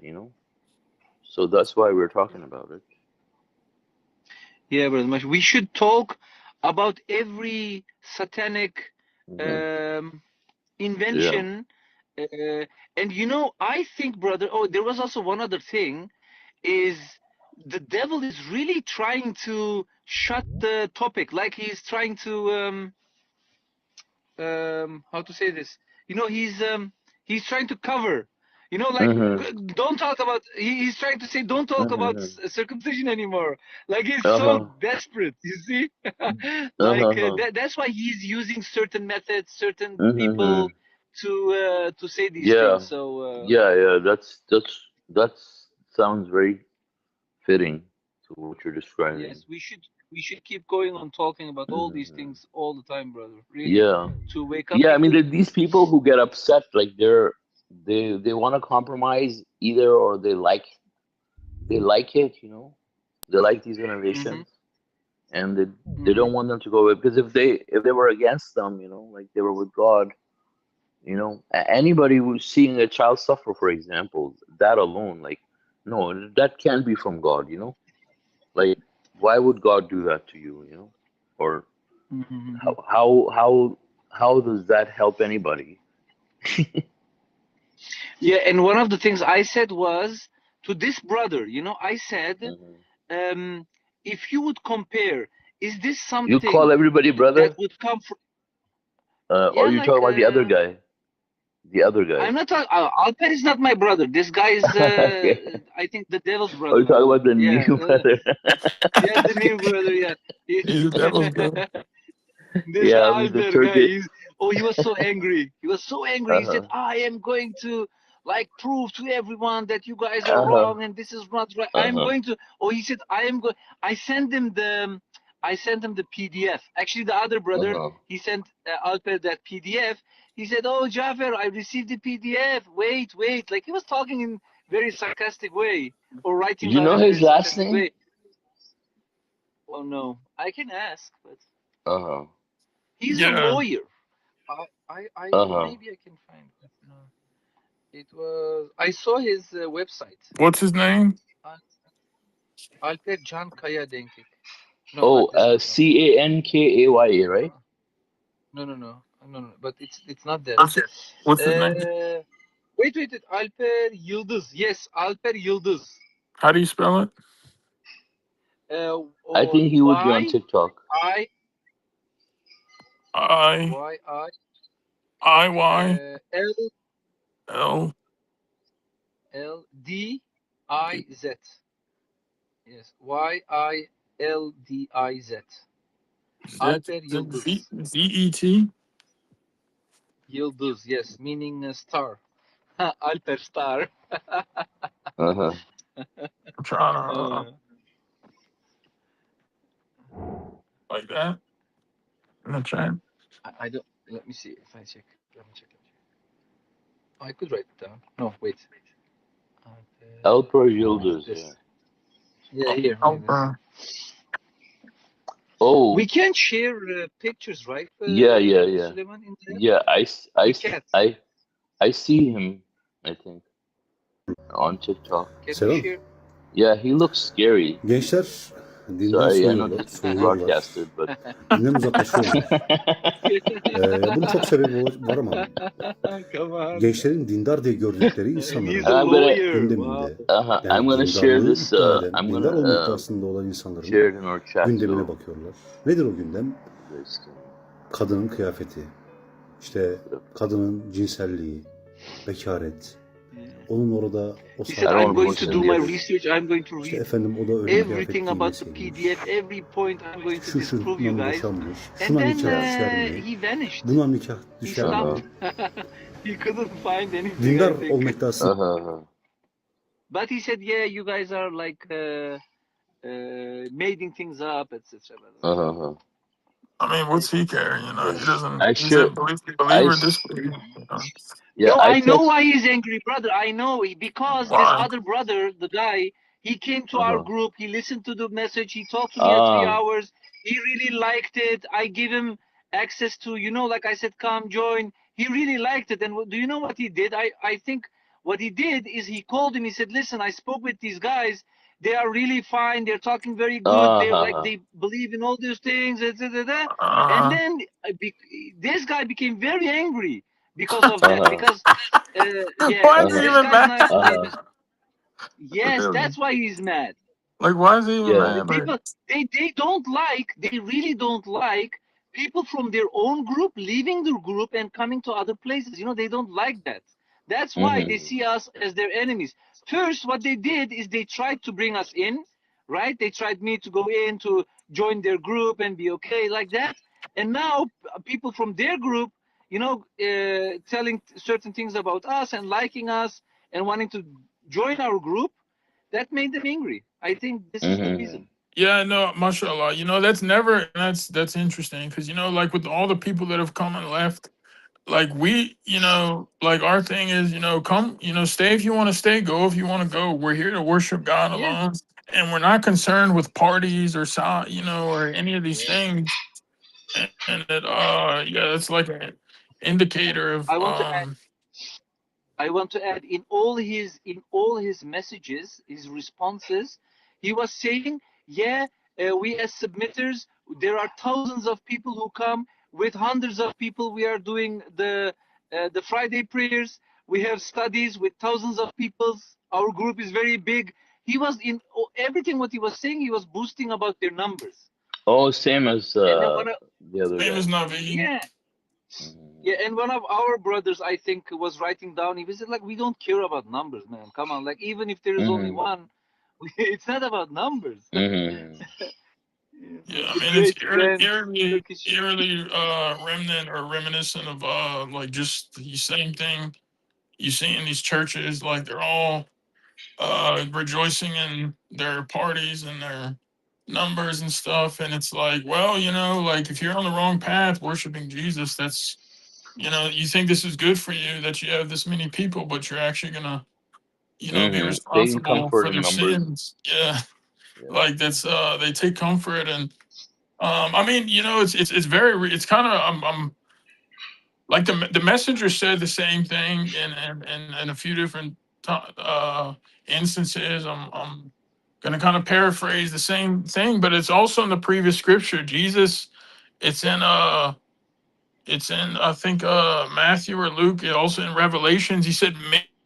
So that's why we're talking about it. Yeah, brother. We should talk about every satanic Hmm. um, Yeah. invention And you know, I think, brother. Oh, there was also one other thing. Is the devil is really trying to shut the topic, like he's trying to how to say this, you know, he's trying to cover, you know, like don't talk about, he's trying to say don't talk about circumcision anymore, like he's so desperate, you see. Like that's why he's using certain methods, certain people to say these Yeah, things. So yeah. That sounds very fitting to what you're describing. yes, we should keep going on talking about all these hmm things all the time, brother. Really, Yeah, to wake up yeah. I mean, people. these people who get upset, like they want to compromise either, or they like it, you know, they like these Hmm. innovations, and they Hmm. don't want them to go away, because if they were against them, you know, like they were with God, you know, anybody who's seeing a child suffer, for example, that alone, like, no, that can't be from God, you know, like, why would God do that to you, you know, or Hmm. how does that help anybody? Yeah, and one of the things I said was to this brother, you know, I said, hmm um, if you would compare, is this You call something everybody that brother, would come from, or yeah, you talk like, about the other guy. I'm not talking, Alper is not my brother. This guy is, Okay. I think, the devil's Or brother. you talk about the Yeah, new brother. yeah, the new brother, yeah. He's the devil's brother. This Yeah, I mean the Alper guy, Turkish. he was so angry. He was so angry. He said, Uh-huh. I am going to like prove to everyone that you guys are Uh-huh. wrong and this is not right. I'm Uh-huh. going to, he said, I am going, I sent him the PDF. Actually, the other brother, Uh-huh. he sent Alper that PDF. He said, oh, Jaffer, I received the PDF. Wait. Like he was talking in very sarcastic way or writing You know in his very last sarcastic name? way. Oh, no. I can ask, but Uh-huh. he's a Yeah. lawyer. Uh-huh. Maybe I can find it. It was, I saw his website. What's his name? Al- Alper Can Kaya Denkik. No, Oh, not this one. No, Cankaya, right? no. But it's not that. What's it? What's his name? Uh, wait. Alper Yıldız. Yes, Alper Yıldız. How do you spell it? I think he would be on Y TikTok. I I Y I I Y L L L D I Z. Yes, YILDIZ. Z Alper Z Yıldız. Z E T. Yıldız, yes, meaning star. Alper star. Uh-huh. I'm trying to Uh, like that in the chat. I don't. Let me see if I check. Let me check. I could write it down. No, wait. Alper, Alper like Yıldız, yeah. this. Yeah, here, Oh, like this. We Oh, can't share pictures, right, yeah. Suleman, in there? Yeah, We can't. I see him, I think, on TikTok. Can we Selam. share? Yeah, he looks scary. Gençler dinden Sorry, I know soğuyorlar, this is being soğuyorlar. broadcasted, but Dinden uzaklaşıyorlar. Bunun çok sebebi var ama Come on. gençlerin dindar diye gördükleri And insanların he's a I'm gonna lawyer. Wow. gündeminde, I'm yani gonna share dindarlığı this. iddia eden, I'm dindar olma gonna iddiasında olan insanların share it in our chat gündemine so bakıyorlar. Nedir o gündem? you guys can Kadının kıyafeti, işte put up. kadının cinselliği, bekaret, onun orada o He said, I don't sahip I'm want to going post to it olması, in do the my other. research. I'm going to işte read efendim o da öyle kıyafet everything about the giymesiymiş, PDF. Every point I'm going to şu disprove you şundan guys. boşanmış, And şuna then nikah düşer mi, he vanished. buna nikah He düşer mi? stopped. He couldn't find anything, I Dindar think. olma iddiası But he said, yeah, you guys are like making things up, etc. I mean, what's he care? You know, he doesn't. I He's a should. believer, disbeliever. You know? Yeah, No, I I know text. why he's angry, brother. I know because this Why? other brother, the guy, he came to our group. He listened to the message. He talked to me at 3 Ah, hours. He really liked it. I give him access to, like I said, come join. He really liked it. And do you know what he did? I think what he did is he called him. He said, listen, I spoke with these guys. They are really fine. They're talking very good. They believe in all these things. And Uh, then this guy became very angry because of that. Uh-huh. Because yeah, Why is he Uh-huh. this even guy's mad? not. Uh-huh. Yes, that's why he's mad. Like, why is he even Yeah. The mad? Like, people they don't like, they really don't like people from their own group leaving their group and coming to other places. They don't like that. That's why they Mm-hmm. see us as their enemies. First, what they did is they tried to bring us in, right? They tried me to go in to join their group and be okay like that. And now people from their group, telling certain things about us and liking us and wanting to join our group, that made them angry. I think this is the Mm-hmm. reason. yeah, no, mashallah. That's never, that's interesting because, like with all the people that have come and left, like we, like our thing is, come, stay if you want to stay, go if you want to go. We're here to worship God Yeah, alone. And we're not concerned with parties or, or any of these yeah. things. And that, yeah, it's like an indicator of, I want to add. I want to add in all his messages, his responses, he was saying, "Yeah, we as submitters, there are thousands of people who come. With hundreds of people, we are doing the Friday prayers. We have studies with thousands of people. Our group is very big." He was in everything what he was saying. He was boosting about their numbers. Oh, same as And then the other name guy. is Navi. yeah, Mm-hmm. yeah, and one of our brothers, I think, was writing down. He was like, "We don't care about numbers, man. Come on, like even if there is only Mm-hmm. one, it's not about numbers." Mm-hmm. Yeah, I The mean it's great grand Turkish. eerily remnant or reminiscent of like just the same thing you see in these churches. Like they're all rejoicing in their parties and their numbers and stuff, and it's like, well, like if you're on the wrong path, worshiping Jesus, that's you think this is good for you that you have this many people, but you're actually gonna be Mm-hmm. Taking responsible comfort for in their numbers. sins. Yeah, Yeah. like that's they take comfort and I mean, it's very it's kind of like the messenger said the same thing in a few different instances. I'm gonna kind of paraphrase the same thing, but it's also in the previous scripture. Jesus, it's in it's in I think Matthew or Luke. Also in Revelations, he said many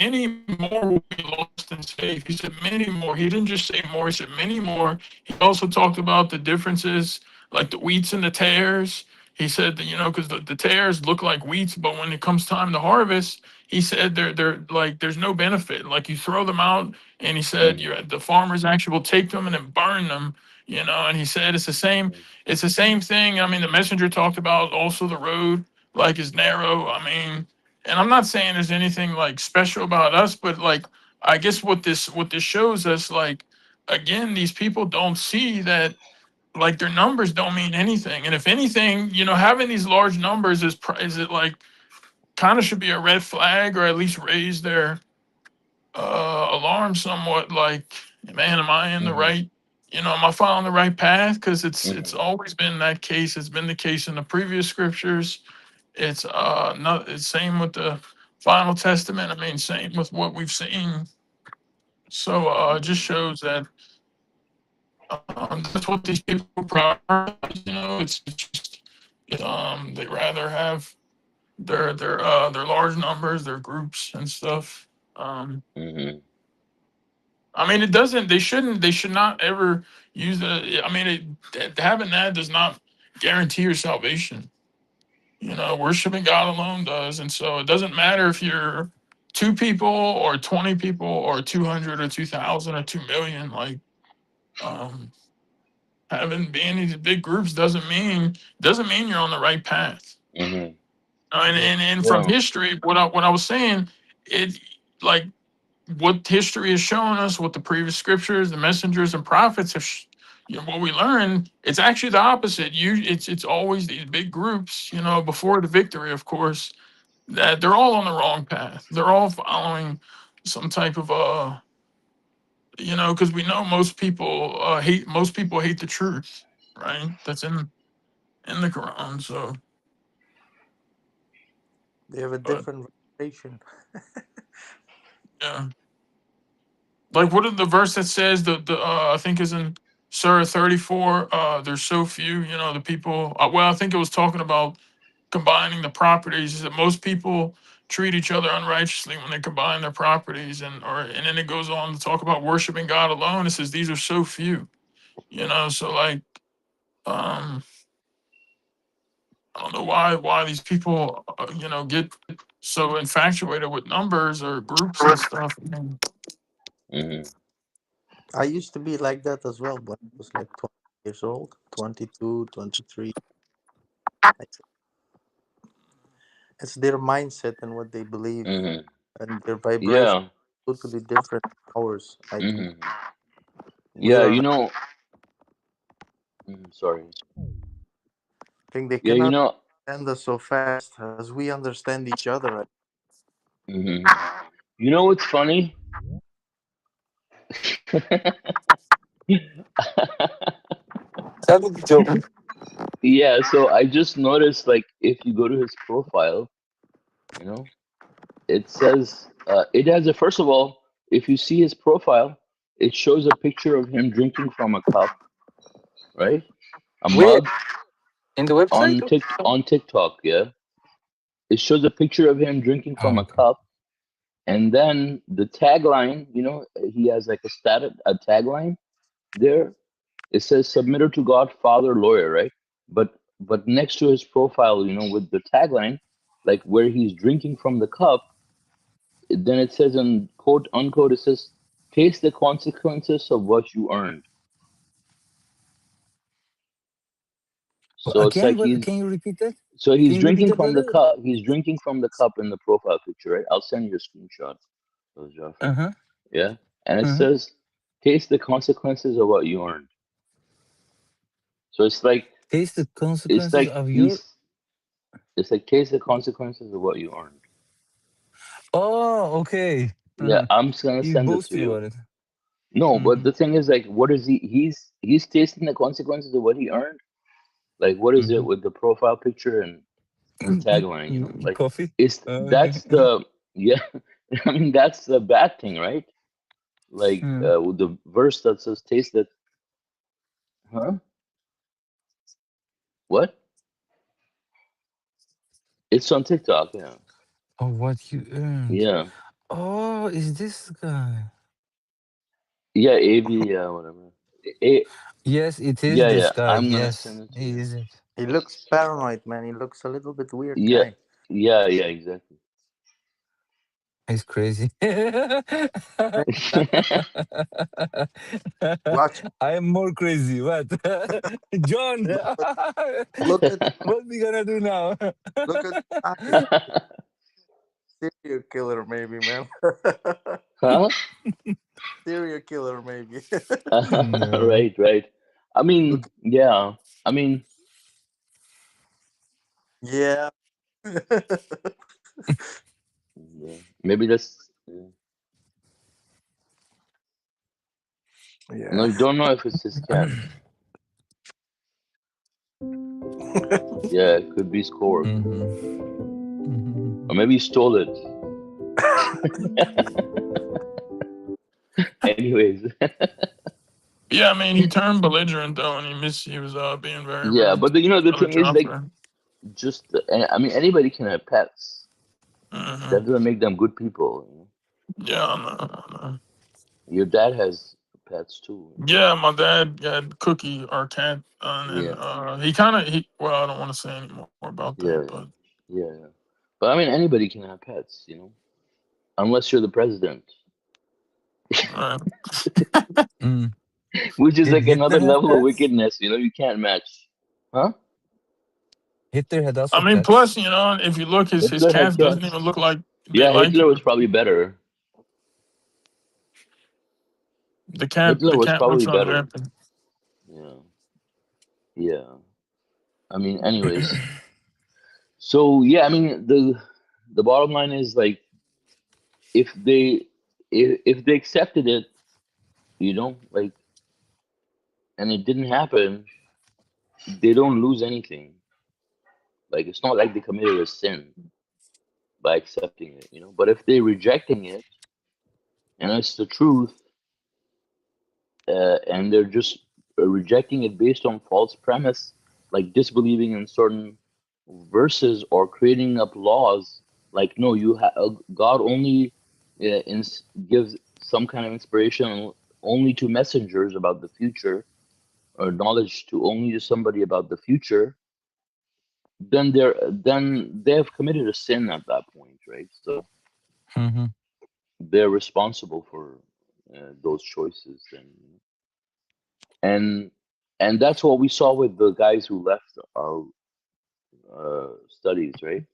more will be lost and saved. He said many more. He didn't just say more. He said many more. He also talked about the differences, like the wheats and the tares. He said that because the tares look like wheats, but when it comes time to harvest, he said they're like there's no benefit. Like you throw them out, and he said Mm-hmm. the farmers actually will take them and then burn them. And he said it's the same. Mm-hmm. It's the same thing. I mean, the messenger talked about also the road like is narrow. I mean, and I'm not saying there's anything like special about us, but like I guess what this shows us, like again, these people don't see that like their numbers don't mean anything. And if anything, having these large numbers is it like kind of should be a red flag or at least raise their alarm somewhat. Like, man, am I in the Mm-hmm. right? Am I following the right path? Because it's Mm-hmm. always been that case. It's been the case in the previous scriptures. It's not. It's same with the final testament. I mean, same with what we've seen. So it just Mm-hmm. shows that that's what these people prioritize. It's just they rather have their large numbers, their groups and stuff. Um, Mm-hmm. I mean, it doesn't. They shouldn't. They should not ever use it. I mean, having that does not guarantee your salvation. Worshiping God alone does, and so it doesn't matter if you're two people or 20 people or 200 or 2,000 or 2 million. Like um, having being these big groups doesn't mean you're on the right path. Mm-hmm. And Yeah. and from Yeah. history, what I was saying, it like what history has shown us, what the previous scriptures, the messengers and prophets have, what we learn, it's actually the opposite. It's always these big groups, before the victory, of course, that they're all on the wrong path. They're all following some type of because we know most people hate the truth, right? That's in the Quran. So, They have a but different revelation. yeah. Like what is the verse that says the I think is in Surah 34, there's so few, the people well, I think it was talking about combining the properties is that most people treat each other unrighteously when they combine their properties, and then it goes on to talk about worshiping God alone. It says these are so few, so like I don't know why these people get so infatuated with numbers or groups and stuff. Hmm. I used to be like that as well when I was like 20 years old, 22, 23. I- It's their mindset and what they believe, Hmm. and their vibration Yeah. totally different from ours, I think. Hmm. We Yeah, are not, sorry. I think they Yeah, cannot understand us so fast as we understand each other. hmm what's funny? That would be joking. Yeah, so I just noticed, like, if you go to his profile, you know, it says it has a, first of all, if you see his profile, it shows a picture of him drinking from a cup, right? A Where? mug In the website? on TikTok, yeah. It shows a picture of him drinking from Oh, a okay. cup, and then the tagline, he has like a tagline there. It says submitter to God, father, lawyer, right? But next to his profile, with the tagline, like where he's drinking from the cup, then it says in quote unquote, it says, taste the consequences of what you earned. So it's Again, like what? Can you repeat that? Can he's you repeat drinking that, from the brother? cup. He's drinking from the cup in the profile picture, right? I'll send you a screenshot of Uh Jaffer. huh. Yeah. And it Uh huh. says, taste the consequences of what you earned. So Taste the it's consequences like of your. he's it's like taste the consequences of what you earned. Oh, okay. Yeah, I'm just gonna He's send it to boasting you. about it. No, but Mm-hmm. the thing is, like, what is he's tasting the consequences of what he earned? Like, what is it Mm-hmm. with the profile picture and the tagline, like, Coffee. it's Okay. that's the yeah. I mean, that's the bad thing, right? Like, Mm. with the verse that says taste it. Huh? What? It's on TikTok. Yeah. Oh, what you earned. Yeah. Oh, is this guy? Yeah, AV, yeah, whatever. A, Yes, it is yeah, this yeah. guy. I'm gonna Yes, send it to he you. is it. He looks paranoid, man. He looks a little bit weird Yeah, guy. yeah, exactly. He's crazy. Hey, man, watch. I am more crazy. What? John, Look at, look at, what we gonna do now? look at his eyes. Serial killer, maybe, man. Huh? Serial killer, maybe. No. Right, right. I Look. mean, yeah. I mean, Yeah. yeah. Maybe that's. Yeah. No, Yeah. you don't know if it's his cat. Yeah, it could be Scorp. Mhm. Mhm. Or maybe he stole it. Anyways. Yeah, I mean, he turned belligerent though, and he was being very Yeah, rude but to the other thing is, like, Joffrey. and I mean, anybody can have pets. Hmm. That doesn't make them good people. Yeah, I know, I know. Your dad has pets too. Yeah, my dad had Cookie, our cat, and Yeah, well, I don't want to say any more about that, yeah, but yeah, yeah. But I mean, anybody can have pets, unless you're the president, uh, Mm. which is Did like Hitler another have level of pets? wickedness. You can't match. Huh? Hitler had I also mean, pets. plus, if you look, his Hitler had cats doesn't cats. even look like they Yeah, like Hitler was him. probably better. Hitler The was cat looks probably better. unhappy. Yeah, yeah. I mean, anyways. So yeah, I mean, the bottom line is, like, if they if they accepted it, like, and it didn't happen, they don't lose anything. Like, it's not like they committed a sin by accepting it. But if they're rejecting it, and it's the truth, and they're just rejecting it based on false premise, like disbelieving in certain verses or creating up laws like no, God only gives some kind of inspiration only to messengers about the future, or knowledge to only to somebody about the future, then they have committed a sin at that point, right? So Mm-hmm. they're responsible for those choices, and and that's what we saw with the guys who left our studies, right?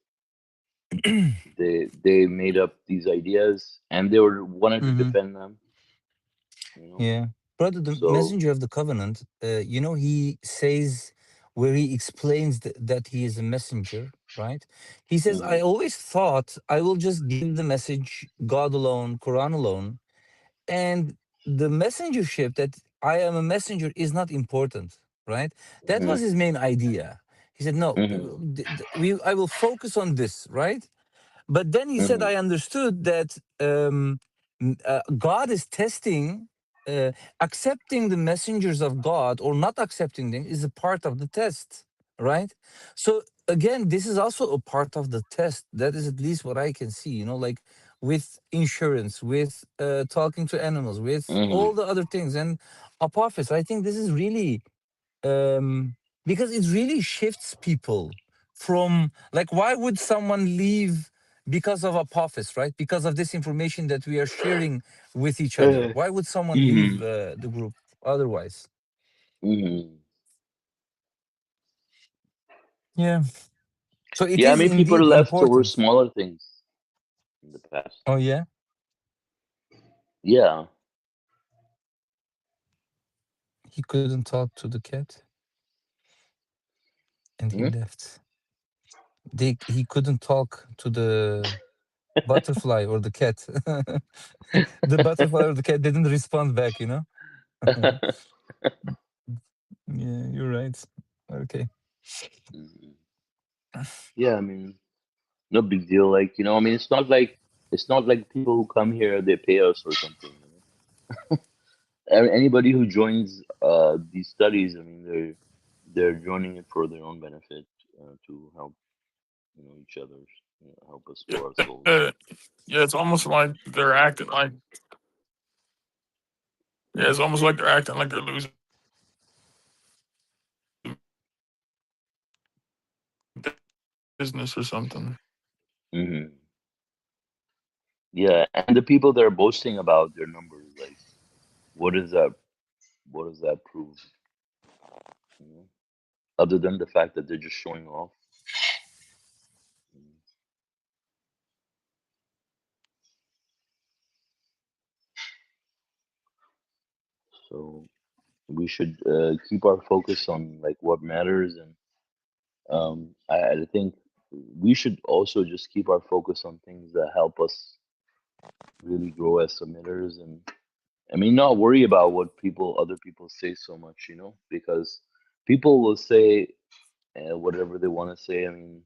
They made up these ideas and they were wanted to Mm-hmm. defend them, you know. Yeah. Brother, the So messenger of the covenant, he says, where he explains that he is a messenger, right? He says, I mhm, always thought I will just give the message, God alone, Quran alone, and the messengership, that I am a messenger, is not important, right? That was mhm, his main idea. He said, no, mhm, I will focus on this, right? But then he said, mhm, I understood that God is testing, accepting the messengers of God or not accepting them is a part of the test, right? So again, this is also a part of the test. That is at least what I can see, like with insurance, with talking to animals, with mhm. all the other things. And Apophis, I think this is really because it really shifts people from, like, why would someone leave because of Apophis, right? Because of this information that we are sharing with each other. Uh, Why would someone leave mhm, the group otherwise? mhm. Yeah. So it Yeah, I is mean, people indeed left over important. smaller things in the past. Oh yeah, Yeah. he couldn't talk to the cat and he Hmm? left. He couldn't talk to the butterfly or the cat. The butterfly or the cat didn't respond back. Yeah, you're right. Okay. Mhm. Yeah, I mean, no big deal. Like, I mean, it's not like people who come here they pay us or something. Anybody who joins these studies, I mean, they're joining it for their own benefit, to help each other, help us Yeah, grow our souls. yeah, it's almost like they're acting like yeah, it's almost like they're acting like they're losing business or something. Hmm. Yeah, and the people that are boasting about their numbers, like, what is that? What does that prove? You know, other than the fact that they're just showing off. Mm. So we should keep our focus on like what matters, and I think we should also just keep our focus on things that help us really grow as submitters, and I mean, not worry about what other people say so much, because people will say whatever they want to say. I mean,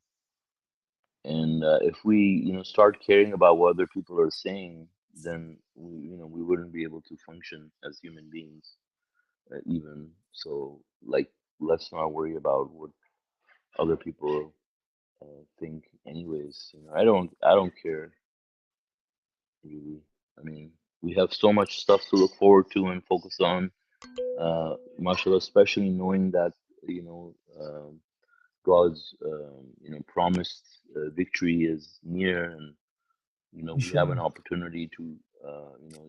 and if we, start caring about what other people are saying, then we wouldn't be able to function as human beings, even. So, like, let's not worry about what other people think, anyways. I don't care really. I mean, we have so much stuff to look forward to and focus on. Mashallah, especially knowing that God's promised victory is near, and we have an Inshallah. opportunity to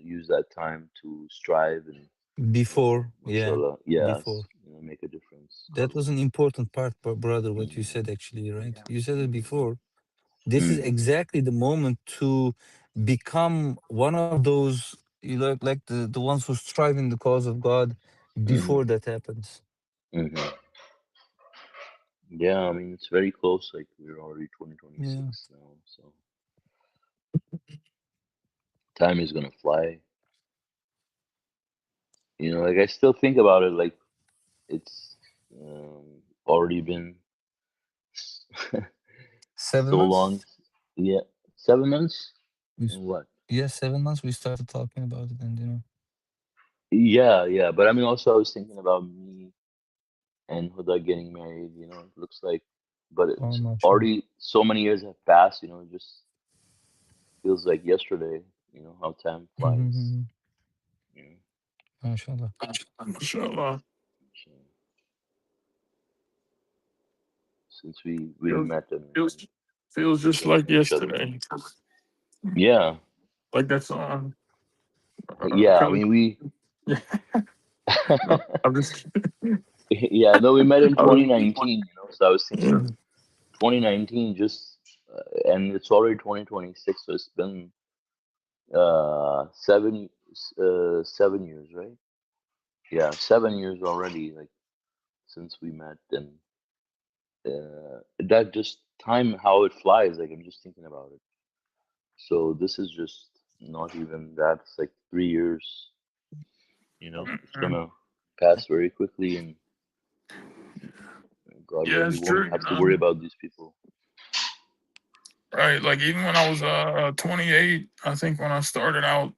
use that time to strive and Before, yeah, mashallah, yes, before. make a difference, That was inshallah. an important part, brother, what you Mhm. said actually, right? You said it before. This is Mhm. exactly the moment to become one of those, like the ones who strive in the cause of God before Mhm. that happens. Mhm. Yeah, I mean, it's very close. Like, we're already Yeah. 2026 now, so time is gonna fly. Like, I still think about it. Like, it's already been Seven so long. months? Yeah, 7 months. We, And what? yeah, 7 months we started talking about it, and Yeah, yeah. But I mean, also, I was thinking about me and Huda getting married. It looks like but Oh, it's mashallah. already so many years have passed. It just feels like yesterday. How time flies. Mhm. You know, Mashallah. Mashallah. so since we Feels, met and feels, feels just got to like know each other. yesterday. Yeah, Like that song. yeah. I Kelly. mean, we. Yeah. No, I'm just Yeah, no, we met in I was, 2019. So I was thinking 2019, just and it's already 2026, so it's been 7 years, right? Yeah, 7 years already, like since we met, and that just time how it flies. Like I'm just thinking about it. So this is just not even that. It's like 3 years. It's gonna pass very quickly, and God yeah, willing, we it's won't true, have to worry about these people. Right. Like even when I was 28, I think when I started out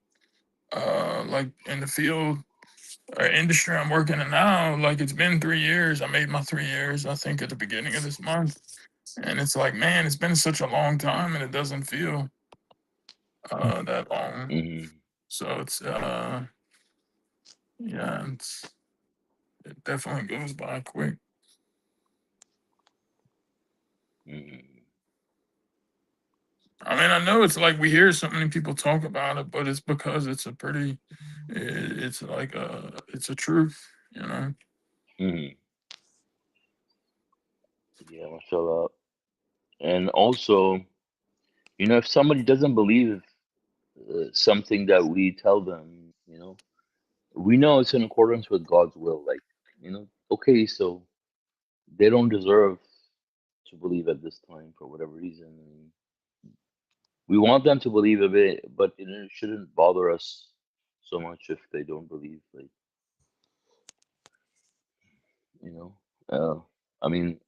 like in the field or industry I'm working in now, like it's been 3 years. I made my 3 years, I think, at the beginning of this month. And it's like, man, it's been such a long time and it doesn't feel that long. Hmm. So it's yeah, it definitely goes by quick. Hmm. I mean, I know it's like we hear so many people talk about it, but it's because it's a pretty, it's like it's a truth. Hmm. Yeah, mashallah. And also, if somebody doesn't believe something that we tell them, we know it's in accordance with God's will. Like, okay, so they don't deserve to believe at this time for whatever reason. And we want them to believe a bit, but it shouldn't bother us so much if they don't believe. Like, you know, uh, I mean,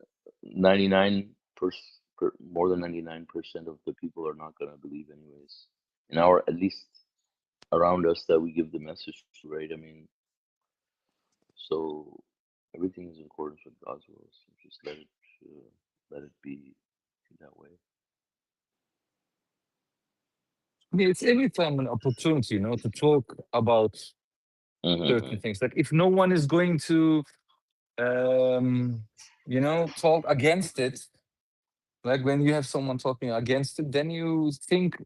more than 99% of the people are not gonna believe anyways. In our, at least around us that we give the message to, right? I mean, so everything is in accordance with God's will. So just let it be that way. Yeah, it's every time an opportunity, to talk about certain Mm-hmm. things. Like if no one is going to, talk against it, like when you have someone talking against it, then you think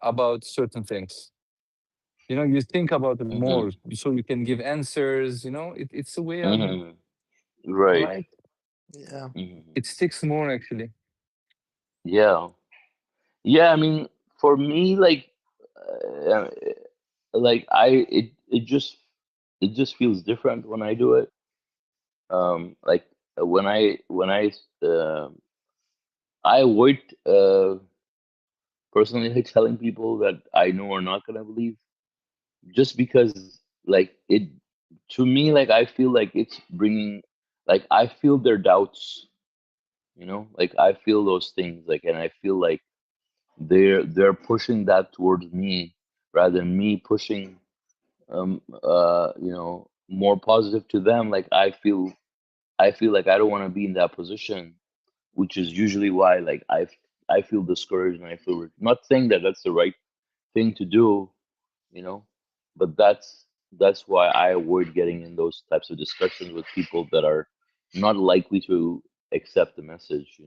about certain things. You think about it more, Mm-hmm. so you can give answers. It's a way Mm-hmm. Right. like Yeah. Mm-hmm. it sticks more actually. Yeah. Yeah. I mean, for me, uh, like it just feels different when I do it. Like uh, I avoid personally like telling people that I know are not gonna believe, just because like it to me, like I feel like it's bringing, like I feel their doubts, like I feel those things, like, and I feel like they're pushing that towards me rather than me pushing more positive to them. Like I feel like I don't want to be in that position, which is usually why like I feel discouraged, and I feel, not saying that that's the right thing to do, you know but that's why I avoid getting in those types of discussions with people that are not likely to accept the message.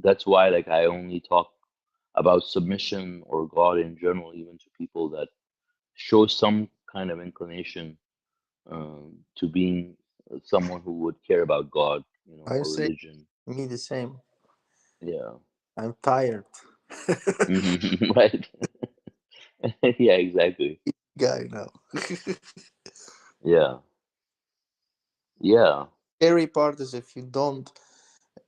That's why like I only talk about submission or God in general, even to people that show some kind of inclination to being someone who would care about God, I or say religion. me the same. Yeah. I'm tired. Right. Yeah, exactly. Guy now. Yeah. Yeah. Scary part is if you don't,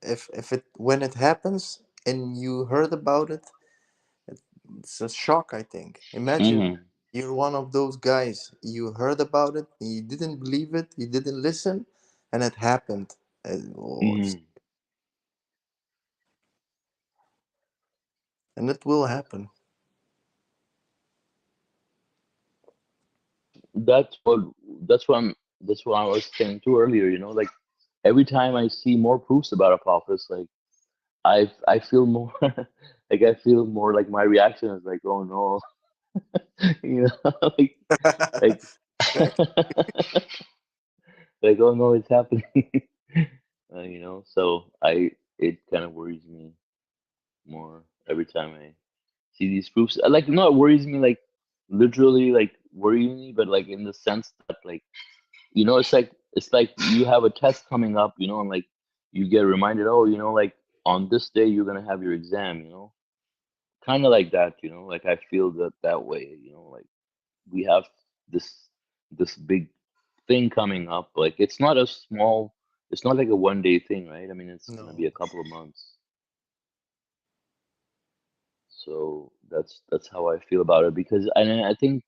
if it when it happens and you heard about it, it's a shock. I think. Imagine Hmm. you're one of those guys. You heard about it, you didn't believe it, you didn't listen, and it happened. Hmm. And it will happen. That's what that's what I was saying too earlier. Like every time I see more proofs about Apophis, like I feel more like I feel more like my reaction is like, oh no, you know, like Exactly. like oh no, it's happening, you know. So it kind of worries me more every time I see these proofs. Like, no, it worries me like literally like worrying me, but like in the sense that like, you know, it's like you have a test coming up, you know, and like you get reminded, oh, you know, like on this day you're gonna have your exam, you know, kind of like that, you know, like I feel that way, you know, like we have this this big thing coming up. Like it's not a small, it's not like a 1 day thing, right? I mean, it's gonna be No. a couple of months. So that's how I feel about it because and I think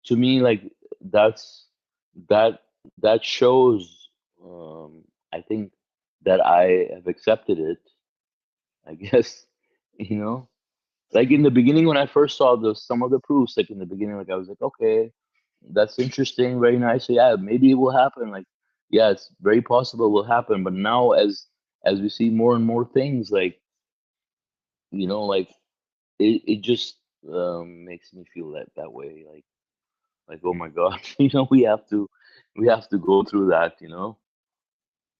to me like that's that that shows I think that I have accepted it, I guess, you know. Like in the beginning when I first saw the some of the proofs, like in the beginning, like I was like, okay, that's interesting, very nice. Yeah, maybe it will happen. Like, yeah, it's very possible it will happen. But now as we see more and more things, like, you know, like it just makes me feel that way like oh my god, you know, we have to go through that, you know,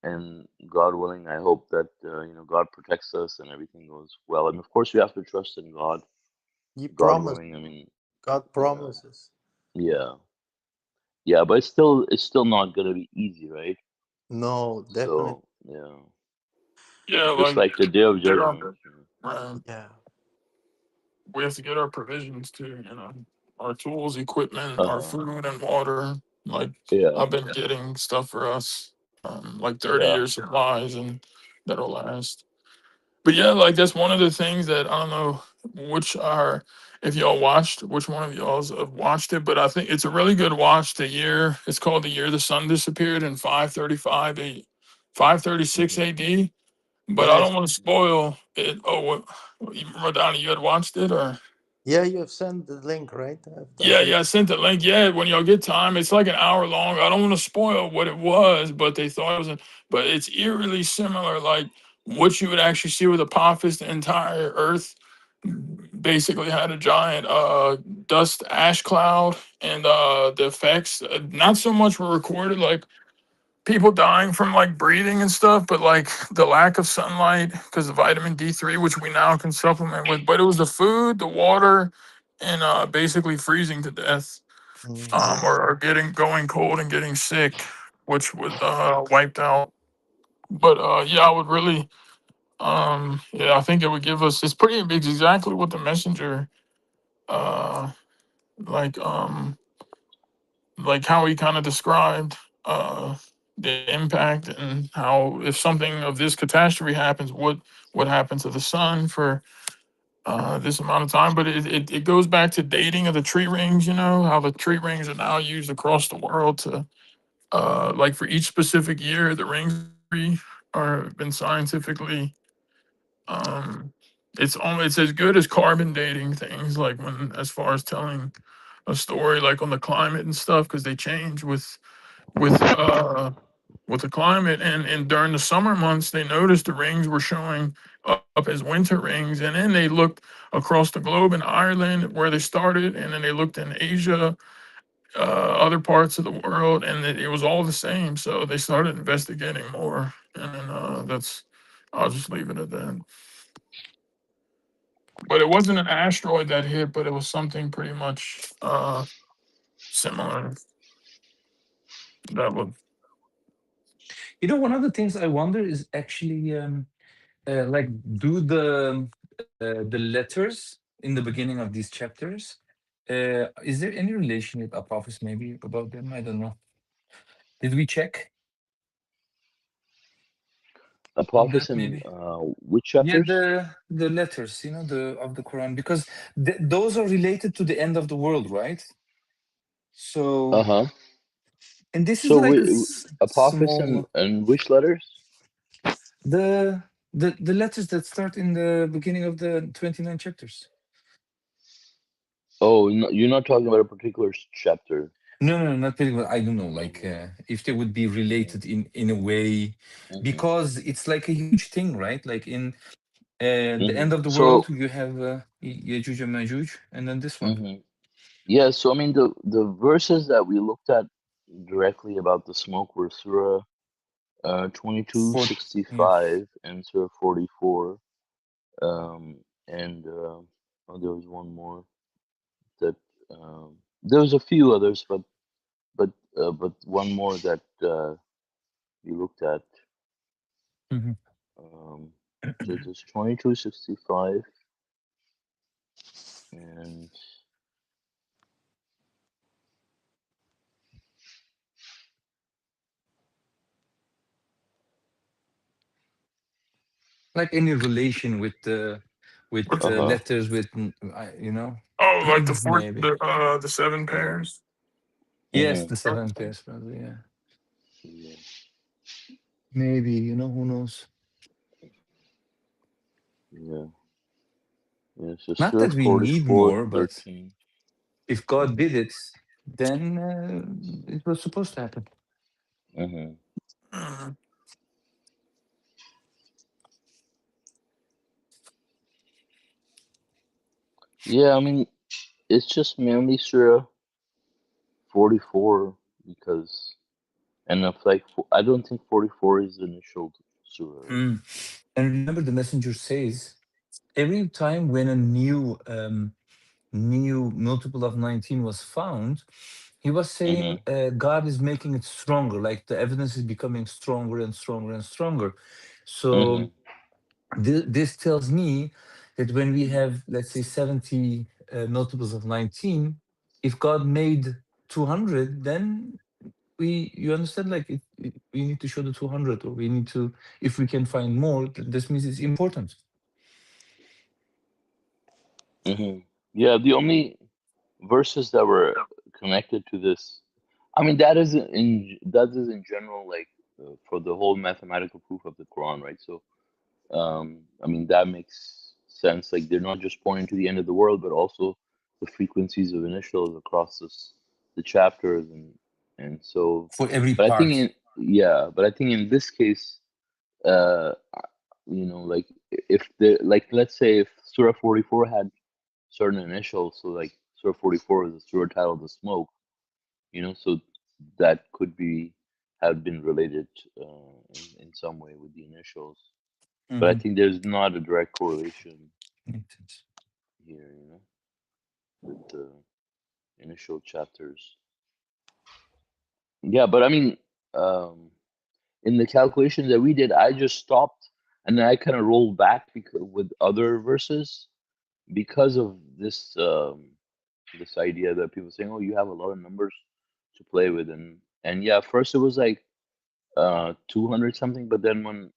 and God willing, I hope that you know, God protects us and everything goes well, and of course we have to trust in God. He God promised. willing, I mean, God yeah, promises. yeah, yeah, but it's still not gonna be easy, right? No, definitely. So yeah, Yeah, just like like the day of get our judgment. Yeah. we have to get our provisions too, you know, our tools, equipment, our Uh-huh. food and water. Like Yeah, I've been getting stuff for us, like 30 yeah. year supplies, and that'll last. But yeah, like that's one of the things that I don't know which are if y'all watched which one of y'all's have watched it, but I think it's a really good watch. The year it's called the year the sun disappeared in 536 Hmm. AD. But I Yes. don't want to spoil it. Oh, Rodani, you had watched it or? Yeah, you have sent the link, right? I Yeah, think. yeah, I sent the link. Yeah, when y'all get time, it's like an hour long. I don't want to spoil what it was, but they thought it was, but it's eerily similar. Like what you would actually see with Apophis, the entire Earth basically had a giant dust ash cloud, and the effects not so much were recorded like people dying from like breathing and stuff, but like the lack of sunlight because of vitamin D3, which we now can supplement with. But it was the food, the water, and basically freezing to death, Mm. or getting going cold and getting sick, which would wiped out. But yeah, I would really, yeah, I think it would give us. It's pretty. It's exactly what the messenger, uh, like like how he kind of described the impact and how if something of this catastrophe happens, what happened to the sun for this amount of time. But it goes back to dating of the tree rings. You know how the tree rings are now used across the world to like for each specific year, the rings are been scientifically um, it's as good as carbon dating things like when as far as telling a story like on the climate and stuff because they change with uh with the climate and during the summer months they noticed the rings were showing up as winter rings and then they looked across the globe in Ireland where they started and then they looked in Asia, other parts of the world, and it was all the same, so they started investigating more and then that's I'll just leave it at that. But it wasn't an asteroid that hit, but it was something pretty much similar that would. You know, one of the things I wonder is actually like, do the letters in the beginning of these chapters, is there any relation with Apophis maybe about them? I don't know. Did we check on Apophis that in maybe? which Yeah, chapters? the letters, you know, the of the Quran, because those are related to the end of the world, right? So, Uh-huh. and this is So like a Apophis small and which letters? the the letters that start in the beginning of the 29 chapters. Oh, no, you're not talking about a particular chapter. No, not pretty well. I don't know, like Mm-hmm. if they would be related in a way, Mm-hmm. because it's like a huge thing, right? Like in the end Mm-hmm. of the world, So, you have Yajuj and Majuj, and then this one. mm-hmm. Yeah, so I mean the verses that we looked at directly about the smoke were Surah For yeah. 2265 and Surah 44. And oh, there was one more that there was a few others, but but one more that we looked at. Mhm. Um, so it was 2265 and Like any relation with What? uh-huh. letters with Oh, like maybe. the seven pairs. Yes, Mm-hmm. the seven pairs, probably. Yeah, Yeah, maybe. Who knows? yeah, yeah. So Not Surah that we need 44, more, but 13. if God Mm-hmm. did it, then it was supposed to happen. Mm-hmm. Mhm. Yeah, I mean, it's just mainly Surah 44 because, and if like, I don't think 44 is the initial Surah, right? Mm. And remember, the messenger says every time when a new multiple of 19 was found, he was saying Mm-hmm. God is making it stronger, like the evidence is becoming stronger and stronger and stronger. So Mm-hmm. this tells me that when we have, let's say, 70 multiples of 19, if God made 200, then you understand, like we need to show the 200, or we need to, if we can find more, this means it's important. Mm-hmm. Yeah, the only verses that were connected to this, I mean, that is in general like for the whole mathematical proof of the Quran, right? So, I mean, that makes sense. Like they're not just pointing to the end of the world, but also the frequencies of initials across the chapters, and so. For every But I think part. but I think in this case, uh, like if the like let's say if Surah 44 had certain initials, so like Surah 44 is a surah titled "The Smoke," so that could be have been related in some way with the initials. But I Mhm. think there's not a direct correlation Makes sense. here, with the initial chapters. Yeah, but I mean, um, in the calculations that we did, I just stopped and then I kind of rolled back because with other verses because of this idea that people saying, "Oh, you have a lot of numbers to play with," and yeah, first it was like 200 something, but then when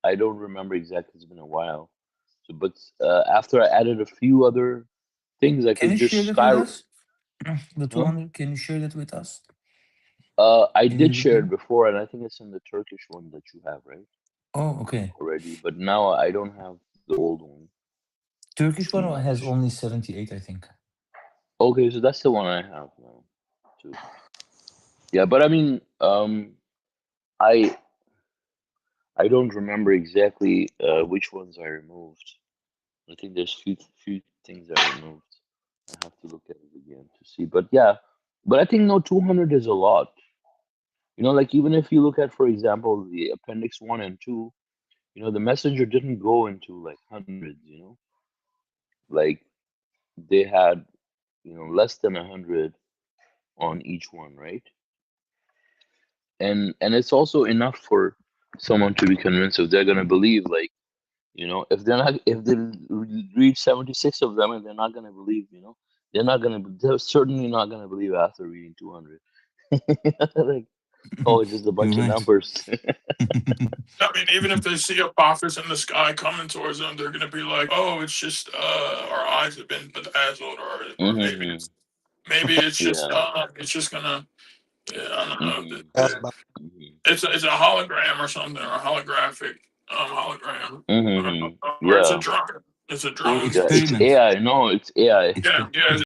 I don't remember exactly, it's been a while. So, but after I added a few other things, like Can it you share just that with sky. us? The Huh? 200, can you share that with us? I In the did share it video? before, and I think it's in the Turkish one that you have, right? Oh, okay. Already, but now I don't have the old one Turkish too one has much. only 78, I think. Okay, so that's the one I have now too. Yeah, but I mean, I I don't remember exactly which ones I removed. I think there's few things I removed. I have to look at it again to see. But yeah, but I think no 200 is a lot. Like even if you look at, for example, the appendix 1 and 2, the messenger didn't go into like hundreds, like they had, less than 100 on each one, right? And it's also enough for someone to be convinced if they're gonna believe, like, if they read 76 of them and they're not gonna believe, they're certainly not gonna believe after reading 200. Like, oh, it's just a You're bunch of right. numbers. I mean, even if they see a prophet in the sky coming towards them, they're gonna be like, "Oh, it's just our eyes have been bedazzled, or Hmm. maybe Yeah. it's just gonna, yeah, I don't know. Hmm. Yes, but Hmm. It's a hologram or something, or a holographic hologram, Hmm. or it's a Yeah. drone. It's a Or drone. Yeah. It's experiment. AI. No, it's AI. Yeah, yeah.